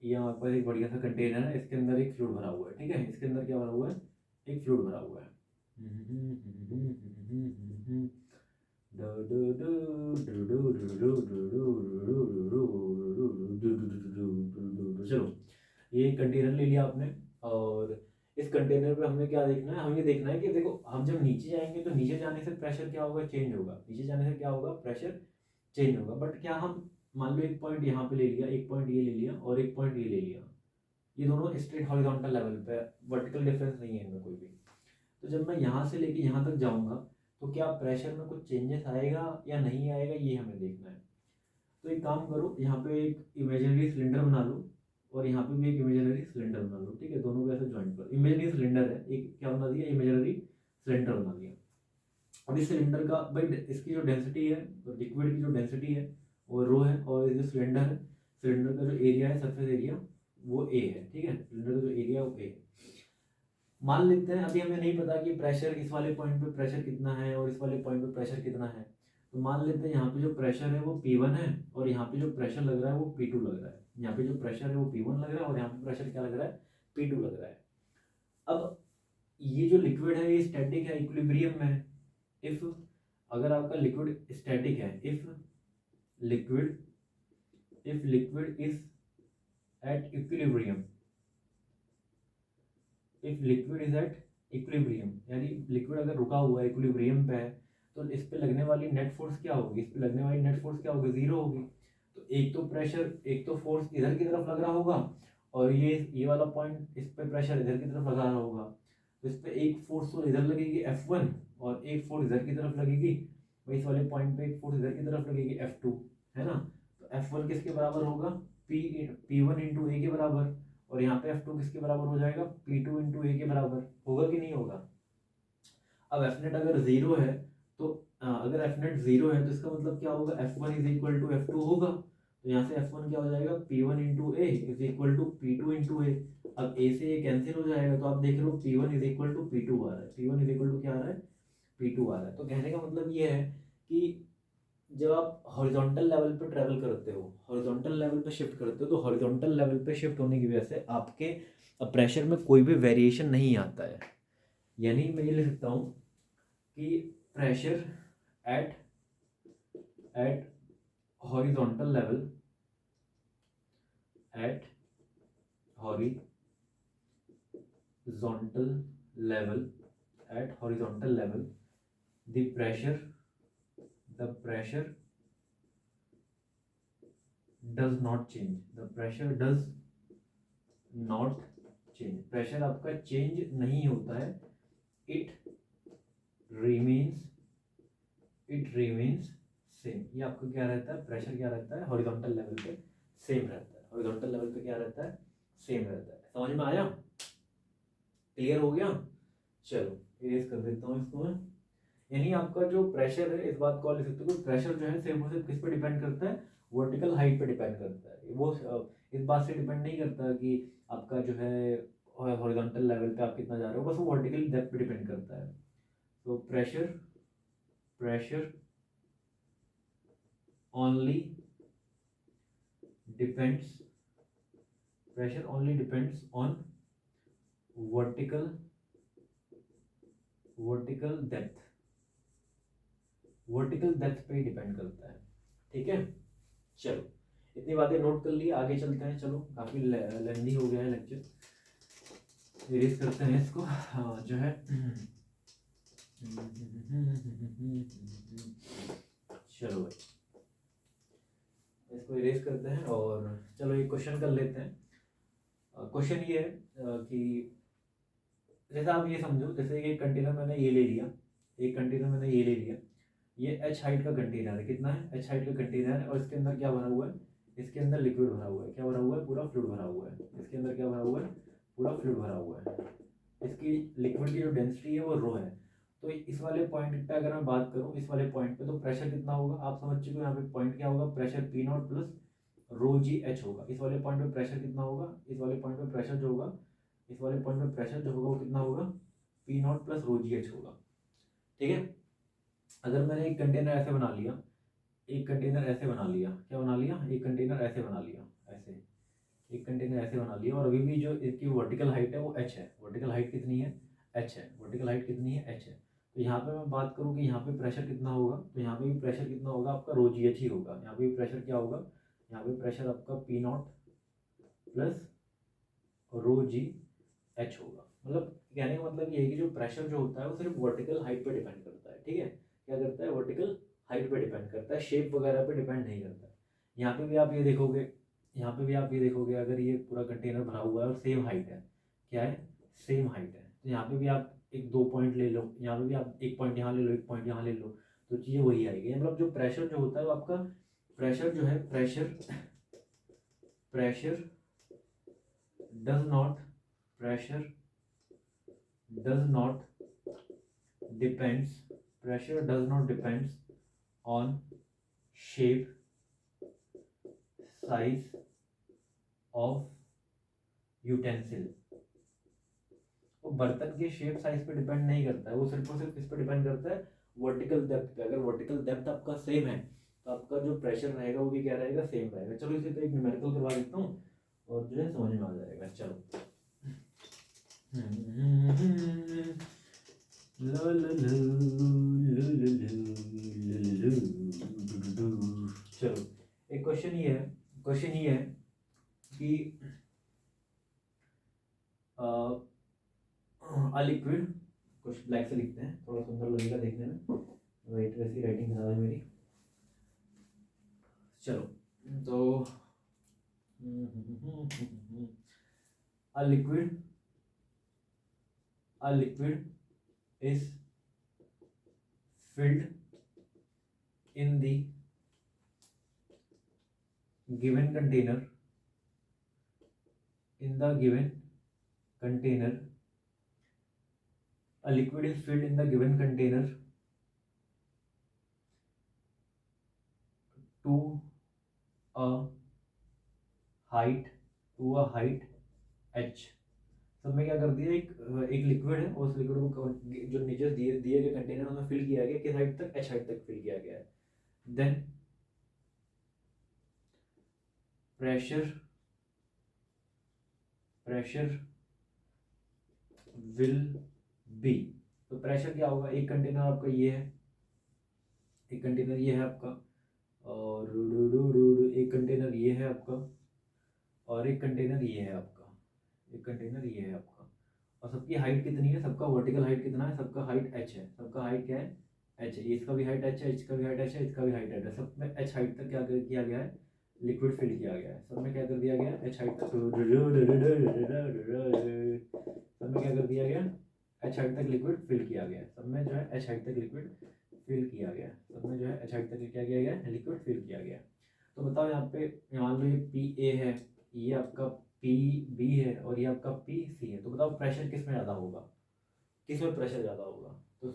ये हमारे पास एक बढ़िया सा कंटेनर है, इसके अंदर एक फ्लूइड भरा हुआ है। ठीक है, इसके अंदर क्या भरा हुआ है, एक फ्लूइड भरा हुआ है। चलो, ये कंटेनर ले लिया आपने, और इस कंटेनर पे हमें क्या देखना है, हमें ये देखना है कि देखो हम जब नीचे जाएंगे तो नीचे जाने से प्रेशर क्या होगा, चेंज होगा, नीचे जाने से क्या होगा, प्रेशर चेंज होगा। बट क्या हम मान लो एक पॉइंट यहाँ पे ले लिया, एक पॉइंट ये ले लिया और एक पॉइंट ये ले लिया, ये दोनों स्ट्रेट हॉरिजॉन्टल लेवल पे, वर्टिकल डिफरेंस नहीं है इनमें कोई भी। तो जब मैं यहाँ से लेके यहाँ तक जाऊँगा तो क्या प्रेशर में कुछ चेंजेस आएगा या नहीं आएगा, ये हमें देखना है। तो एक काम करो, यहाँ पे एक इमेजिनरी सिलेंडर बना लो और यहाँ पे भी एक इमेजिनरी सिलेंडर बना लो। ठीक है, दोनों को ऐसे ज्वाइंट करो, इमेजिनरी सिलेंडर है एक, क्या बना दिया, इमेजिनरी सिलेंडर बना दिया। अब इस सिलेंडर का भाई इसकी जो डेंसिटी है, लिक्विड की जो डेंसिटी है वो रो है, और जो सिलेंडर है, सिलेंडर का जो एरिया है, सरफेस एरिया, वो ए है। ठीक है, सिलेंडर का जो एरिया वो ए है। मान लेते हैं अभी हमें नहीं पता कि प्रेशर इस वाले पॉइंट पे प्रेशर कितना है और इस वाले पॉइंट पे प्रेशर कितना है, तो मान लेते हैं यहाँ पे जो प्रेशर है वो P1 है और यहाँ पे जो प्रेशर लग रहा है वो P2 लग रहा है। यहाँ पे जो प्रेशर है वो P1 लग रहा है और यहाँ पे प्रेशर क्या लग रहा है, P2 लग रहा है। अब ये जो लिक्विड है ये स्टैटिक है, इक्विलिब्रियम में है। इफ अगर आपका लिक्विड स्टैटिक है, if liquid is at equilibrium, if liquid is at equilibrium, यानी लिक्विड अगर रुका हुआ है, इक्विलिब्रियम पे है, तो इस पे लगने वाली नेट फोर्स क्या होगी, इस पे लगने वाली नेट फोर्स क्या होगी, 0 होगी। तो एक तो प्रेशर, एक तो फोर्स इधर की तरफ लग रहा होगा, और ये वाला पॉइंट इस पे प्रेशर इधर की तरफ लगा रहा होगा। तो इस पे एक फोर्स तो इधर लगेगी F1, और एक फोर्स इधर की तरफ लगेगी, इस वाले पॉइंट पे एक फोर्स इधर की तरफ लगेगी F2, है ना। तो F1 किसके बराबर होगा, P1 इंटू ए के बराबर, और यहाँ पे F2 किसके बराबर हो जाएगा, P2 इंटू ए के बराबर, होगा कि नहीं होगा। अब एफ नेट अगर 0 है तो अगर एफ नेट 0 है तो इसका मतलब क्या होगा, F1 is equal to F2 होगा। तो यहाँ से F1 क्या हो जाएगा, P1 into A is equal to P2 into A. अब ए से ये कैंसिल हो जाएगा, तो आप देख रहे हो P1 is equal to P2 आ रहा है, P1 इज इक्वल टू क्या आ रहा है, P2 आ रहा है। तो कहने का मतलब ये है कि जब आप हॉरिजॉन्टल लेवल पे ट्रेवल करते हो, हॉरिजॉन्टल लेवल पे शिफ्ट करते हो, तो हॉरिजॉन्टल लेवल पे शिफ्ट होने की वजह से आपके प्रेशर में कोई भी वेरिएशन नहीं आता है। यानी मैं ये लिख सकता हूँ कि pressure at horizontal level, at horizontal level, at horizontal level the pressure does not change, the pressure does not change, pressure आपका चेंज नहीं होता है, it remains सेम। ये आपका क्या रहता है, प्रेशर क्या रहता है हॉरिजॉन्टल लेवल पे सेम रहता है, हॉरिजॉन्टल लेवल पे क्या रहता है, सेम रहता है। समझ में आया, क्लियर हो गया। चलो इरेज कर देता हूँ इसको मैं। यानी आपका जो प्रेशर है, इस बात को लिख सकते हो, प्रेशर जो है सिर्फ और सिर्फ किस पे डिपेंड करता है, वर्टिकल हाइट पे डिपेंड करता है। वो इस बात से डिपेंड नहीं करता कि आपका जो है हॉरिजॉन्टल लेवल पे आप कितना जा रहे हो, बस वो वर्टिकल डेप्थ पे डिपेंड करता है। तो pressure only depends on vertical depth पे ही डिपेंड करता है। ठीक है, चलो इतनी बातें नोट कर ली, आगे चलते हैं। चलो काफी लेंदी हो गया है लेक्चर, इरेज करते हैं इसको। जो है चलो भाई इसको इरेज करते हैं, और चलो एक क्वेश्चन कर लेते हैं। क्वेश्चन ये है कि जैसा आप ये समझो, जैसे एक कंटेनर मैंने ये ले लिया, ये h हाइट का कंटेनर है, कितना है, h हाइट का कंटेनर है, और इसके अंदर क्या भरा हुआ है, इसके अंदर लिक्विड भरा हुआ है, क्या भरा हुआ है, पूरा फ्लूइड भरा हुआ है। इसके अंदर क्या भरा हुआ है, पूरा फ्लूइड भरा हुआ है। इसकी लिक्विड की जो डेंसिटी है वो रो है। तो इस वाले पॉइंट पे अगर मैं बात करूँ, इस वाले पॉइंट पे तो प्रेशर कितना होगा, आप समझ चुके हो। यहाँ पे पॉइंट क्या होगा, pressure P0 plus rho g H होगा। इस वाले पॉइंट पे प्रेशर कितना होगा, इस वाले पॉइंट पे प्रेशर जो होगा, इस वाले पॉइंट पे प्रेशर जो होगा वो कितना होगा, P0 plus rho g H होगा। ठीक है, अगर मैंने एक कंटेनर ऐसे बना लिया, क्या बना लिया, एक कंटेनर ऐसे बना लिया, एक कंटेनर ऐसे बना लिया, और अभी भी जो इसकी वर्टिकल हाइट है वो h है। वर्टिकल हाइट कितनी है, h है। वर्टिकल हाइट कितनी है, h है। तो यहाँ पे मैं बात करूँ कि यहाँ पे प्रेशर कितना होगा, तो यहाँ पे भी प्रेशर कितना होगा, आपका रो जी एच ही होगा। यहाँ पे भी प्रेशर क्या होगा, यहाँ पे प्रेशर आपका P0 plus rho g H होगा। मतलब कहने का मतलब ये है कि जो प्रेशर जो होता है वो सिर्फ वर्टिकल हाइट पे डिपेंड करता है। ठीक है, क्या करता है, वर्टिकल हाइट पे डिपेंड करता है, शेप वगैरह पे डिपेंड नहीं करता है। यहाँ पे भी आप ये देखोगे, अगर ये पूरा कंटेनर भरा हुआ है और सेम हाइट है, क्या है, सेम हाइट है, तो यहाँ पे भी आप एक दो पॉइंट ले लो, यहाँ पे भी आप एक पॉइंट यहाँ ले लो, एक पॉइंट यहाँ ले लो, तो चीज़ें वही आएगी। मतलब जो प्रेशर जो होता है वो आपका प्रेशर जो है, pressure does not depends on shape, size of utensil। वो बर्तन के शेप साइज पे डिपेंड नहीं करता है, वो सिर्फ और सिर्फ किस पे डिपेंड करता है, वर्टिकल डेप्थ पे। अगर वर्टिकल डेप्थ आपका सेम है तो आपका जो प्रेशर रहेगा वो भी क्या रहेगा, सेम रहेगा। चलो इसे तो एक न्यूमेरिकल करवा देता हूँ और जो है समझ में आ जाएगा। चलो चलो एक क्वेश्चन ये है कि लिक्विड, कुछ ब्लैक से लिखते हैं, थोड़ा सुंदर लगेगा देखने में। वैसी राइटिंग खराब है मेरी। चलो तो a liquid is filled in the given container a liquid is filled in the given container to a height h। सब में क्या कर दिया, एक लिक्विड है और उस लिक्विड को जो नीचे दिए दिए गए कंटेनर में फिल किया गया, किस हाइट तक, h हाइट तक फिल किया गया है। देन प्रेशर विल बी, तो प्रेशर क्या होगा, एक कंटेनर आपका ये है, एक कंटेनर ये है आपका, और एक कंटेनर ये है आपका, और एक कंटेनर ये है आपका, एक कंटेनर ये है आपका। और सबकी हाइट कितनी है, सबका वर्टिकल हाइट कितना है, सबका हाइट h है, सबका हाइट क्या है, h है। इसका भी हाइट h है, इसका भी हाइट h है, इसका भी हाइट h है। सब में h हाइट तक क्या किया गया है, लिक्विड फिल किया गया है। सब में क्या कर दिया गया, h हाइट तक, सब में क्या कर दिया गया, h हाइट तक लिक्विड फिल किया गया है। सब में जो है h हाइट तक लिक्विड फिल किया गया, सब में जो है h हाइट तक क्या किया गया, लिक्विड फिल किया गया। तो बताओ यहाँ पे, मान लो ये PA है, ये आपका PB है, और ये आपका PC है। तो बताओ प्रेशर किस में ज़्यादा होगा, किसमें प्रेशर ज़्यादा होगा। तो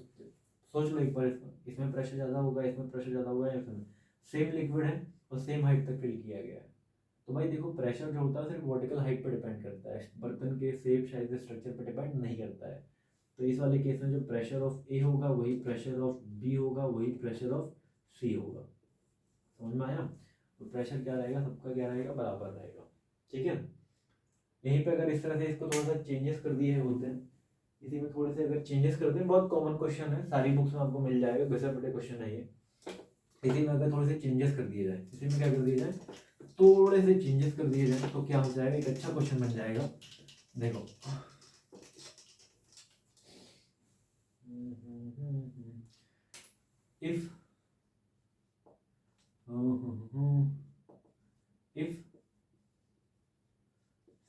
सोच लो एक बार, इसमें प्रेशर ज़्यादा होगा, इसमें प्रेशर ज़्यादा होगा, या इसमें। सेम लिक्विड है और सेम हाइट तक फिल किया गया है। तो भाई देखो, प्रेशर जो होता है सिर्फ वर्टिकल हाइट पर डिपेंड करता है, बर्तन के शेप, साइज, स्ट्रक्चर पर डिपेंड नहीं करता है। तो इस वाले केस में जो प्रेशर ऑफ A होगा वही प्रेशर ऑफ B होगा, वही प्रेशर ऑफ C होगा। समझ में आया। तो प्रेशर क्या रहेगा, सबका क्या रहेगा, बराबर रहेगा। ठीक है। यहीं पे अगर इस तरह से इसको थोड़ा सा चेंजेस कर दिए होते हैं, इसी में थोड़े से अगर चेंजेस कर दें, बहुत कॉमन क्वेश्चन है, सारी बुक्स में आपको मिल जाएगा, घिसे-पिटे क्वेश्चन है ये। इसी में अगर थोड़े से चेंजेस कर दिए जाए, इसी में क्या कर दिया जाए, थोड़े से चेंजेस कर दिए जाए, तो क्या हो जाएगा, एक अच्छा क्वेश्चन बन जाएगा। देखो if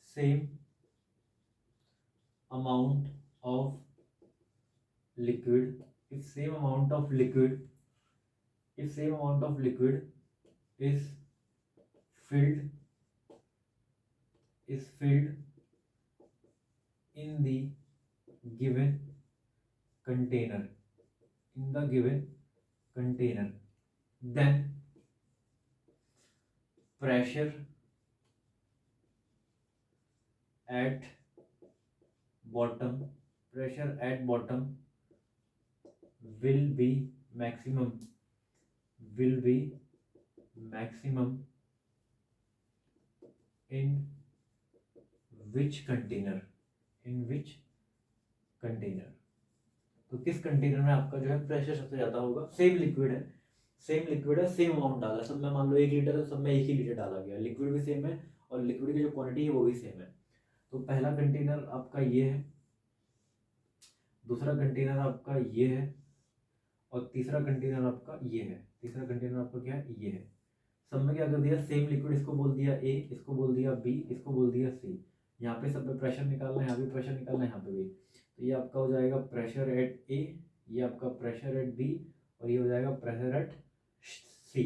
same amount of liquid is filled in the given container then pressure at bottom will be maximum in which container तो किस कंटेनर में आपका जो है प्रेशर सबसे ज्यादा होगा। सेम लिक्विड है, सेम अमाउंट डाला, सब में मान लो 1 लीटर है, सब में 1 ही लीटर डाला गया, लिक्विड भी सेम है और लिक्विड की जो क्वांटिटी है वो भी सेम है। तो पहला कंटेनर आपका ये है, दूसरा कंटेनर आपका ये है, और तीसरा कंटेनर आपका ये है। तीसरा कंटेनर आपका क्या है, ये है। सब में क्या कर दिया, सेम लिक्विड, इसको बोल दिया A, इसको बोल दिया B, इसको बोल दिया C। यहाँ पे सब में प्रेशर निकालना है, यहाँ पे प्रेशर निकालना है, यहाँ पे भी। तो ये आपका हो जाएगा प्रेशर एट A, ये आपका प्रेशर एट B, और ये हो जाएगा प्रेशर एट C।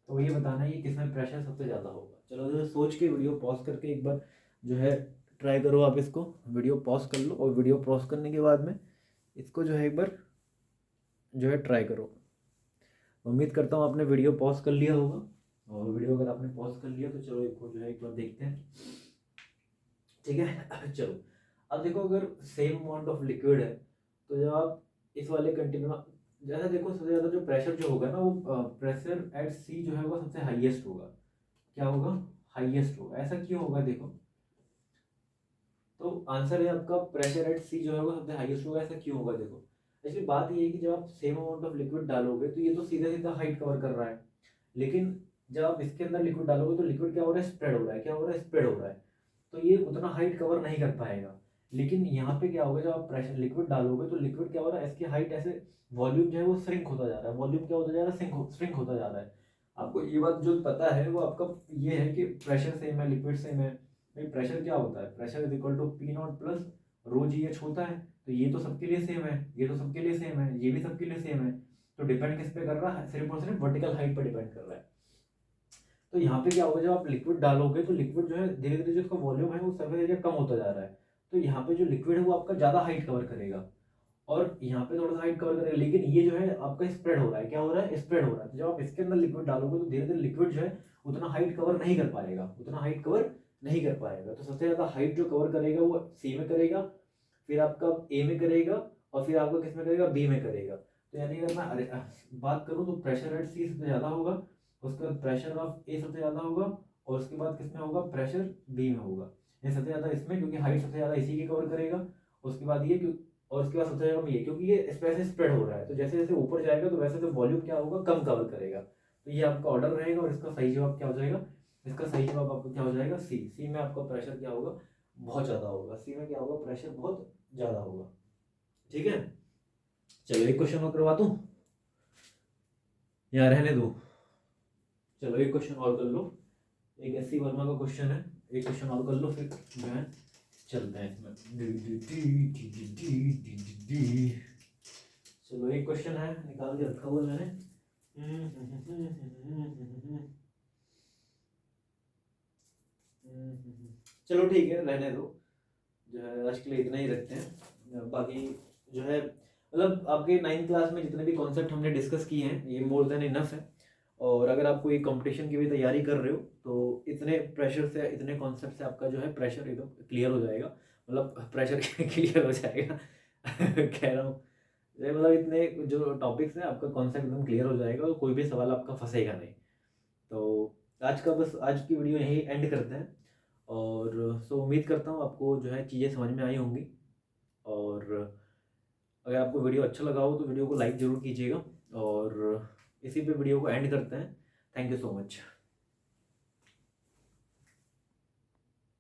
तो ये बताना है ये किसमें प्रेशर सबसे ज़्यादा होगा। चलो जो सोच के वीडियो पॉज करके एक बार जो है ट्राई करो, आप इसको वीडियो पॉज कर लो, और वीडियो पॉज करने के बाद में इसको जो है एक बार जो है ट्राई करो। उम्मीद करता हूँ आपने वीडियो पॉज कर लिया होगा, और वीडियो अगर आपने पॉज कर लिया तो चलो इसको जो है एक बार देखते हैं। ठीक है। चलो अब देखो, अगर सेम अमाउंट ऑफ लिक्विड है तो जब आप इस वाले कंटेनर, जैसा देखो सबसे ज़्यादा जो प्रेशर जो होगा ना, वो प्रेशर एट C जो है वो सबसे हाईएस्ट होगा। क्या होगा, हाईएस्ट होगा। ऐसा क्यों होगा, देखो तो आंसर है आपका प्रेशर एट C जो है वो सबसे हाईएस्ट होगा। ऐसा क्यों होगा, देखो एक्चुअली बात ये है कि जब आप सेम अमाउंट ऑफ लिक्विड डालोगे तो ये तो सीधा सीधा हाइट कवर कर रहा है, लेकिन जब आप इसके अंदर लिक्विड डालोगे तो लिक्विड क्या हो रहा है, स्प्रेड हो रहा है। क्या हो रहा है, स्प्रेड हो रहा है। तो ये उतना हाइट कवर नहीं कर पाएगा। लेकिन यहाँ पे क्या होगा, जब आप प्रेशर लिक्विड डालोगे तो लिक्विड क्या हो रहा है, इसकी हाइट ऐसे वॉल्यूम जो है वो श्रिंक होता जा रहा है, वॉल्यूम क्या होता जा रहा है, श्रिंक होता जा रहा है। आपको ये बात जो पता है वो आपका ये है कि प्रेशर सेम है, लिक्विड सेम है। भाई प्रेशर क्या होता है, pressure is equal to P naught plus rho g h होता है। तो ये तो सबके लिए सेम है, ये तो सबके लिए सेम है, ये भी सबके लिए सेम है। तो डिपेंड किस पे कर रहा है, सिर्फ और सिर्फ वर्टिकल हाइट पर डिपेंड कर रहा है। तो यहाँ पे क्या होगा, जब आप लिक्विड डालोगे तो लिक्विड जो है धीरे धीरे जो उसका वॉल्यूम है वो सरफेस एरिया कम होता जा रहा है। तो यहाँ पे जो लिक्विड है वो आपका ज़्यादा हाइट कवर करेगा, और यहाँ पे थोड़ा सा हाइट कवर करेगा, लेकिन ये जो है आपका स्प्रेड हो रहा है, क्या हो रहा है, स्प्रेड हो रहा है। तो जब आप इसके अंदर लिक्विड डालोगे तो धीरे धीरे लिक्विड जो है उतना हाइट कवर नहीं कर पाएगा, उतना हाइट कवर नहीं कर पाएगा। तो सबसे ज़्यादा हाइट जो कवर करेगा वो सी में करेगा, फिर आपका ए में करेगा, और फिर आपका किस में करेगा, बी में करेगा। तो यानी अगर मैं बात करूँ तो प्रेशर एट सी सबसे ज़्यादा होगा, उसके बाद प्रेशर ऑफ ए सबसे ज़्यादा होगा, और उसके बाद किस में होगा, प्रेशर बी में होगा। ये सबसे ज़्यादा इसमें, क्योंकि हाइट सबसे ज़्यादा इसी की कवर करेगा। उसके बाद ये और उसके बाद सबसे ज़्यादा ये, क्योंकि ये स्पेस स्प्रेड हो रहा है, तो जैसे जैसे ऊपर जाएगा तो वैसे तो वॉल्यूम क्या होगा, कम कवर करेगा। तो ये आपका ऑर्डर रहेगा, और इसका सही जवाब क्या हो जाएगा, इसका सही जवाब आपका क्या हो जाएगा, सी। सी में आपका प्रेशर क्या होगा, बहुत ज़्यादा होगा। सी में क्या होगा, प्रेशर बहुत ज़्यादा होगा। ठीक है, चलो एक क्वेश्चन और करवा दूँ या रहने दो? चलो एक क्वेश्चन और कर लो, एक एस सी वर्मा का क्वेश्चन है, एक क्वेश्चन और कर लो, फिर जो है चलते हैं इसमें। चलो एक क्वेश्चन है, निकाल के रखा हुआ मैंने। चलो ठीक है, रहने दो, जो है आज के लिए इतना ही रखते हैं। बाकी जो है मतलब आपके 9th क्लास में जितने भी कॉन्सेप्ट हमने डिस्कस किए हैं ये मोर देन इनफ है। और अगर आप कोई कंपटीशन की भी तैयारी कर रहे हो तो इतने प्रेशर से, इतने कॉन्सेप्ट से आपका जो है प्रेशर एकदम क्लियर हो जाएगा, मतलब प्रेशर क्लियर हो जाएगा कह रहा हूँ, मतलब इतने जो टॉपिक्स हैं आपका कॉन्सेप्ट एकदम क्लियर हो जाएगा, और कोई भी सवाल आपका फंसेगा नहीं। तो आज की वीडियो यहीं एंड करते हैं। और सो उम्मीद करता हूँ आपको जो है चीज़ें समझ में आई होंगी। और अगर आपको वीडियो अच्छा लगा हो तो वीडियो को लाइक ज़रूर कीजिएगा, और इसी पे वीडियो को एंड करते हैं। Thank you so much.